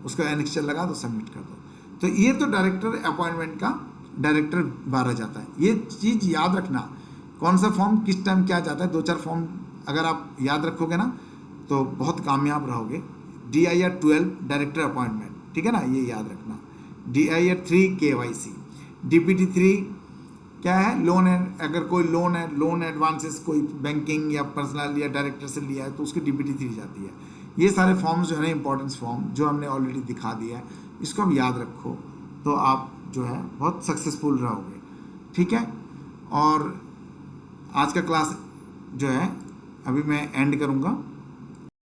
उसका एनेक्स्चर लगा दो, सबमिट कर दो। तो ये तो डायरेक्टर अपॉइंटमेंट का डायरेक्टर 12 जाता है। ये चीज़ याद रखना, कौन सा फॉर्म किस टाइम क्या जाता है। 2-4 फॉर्म अगर आप याद रखोगे ना तो बहुत कामयाब रहोगे। DIR 12 डायरेक्टर अपॉइंटमेंट, ठीक है ना, ये याद रखना। DIR 3 KYC, DPT 3 क्या है? लोन है। अगर कोई लोन है, लोन एडवांसेस कोई बैंकिंग या पर्सनल या डायरेक्टर से लिया है तो उसकी DPT 3 जाती है। ये सारे फॉर्म्स जो है ना, इंपॉर्टेंस फॉर्म जो हमने ऑलरेडी दिखा दिया है, इसको अब याद रखो तो आप जो है बहुत सक्सेसफुल रहोगे, ठीक है। और आज का क्लास जो है अभी मैं एंड करूँगा।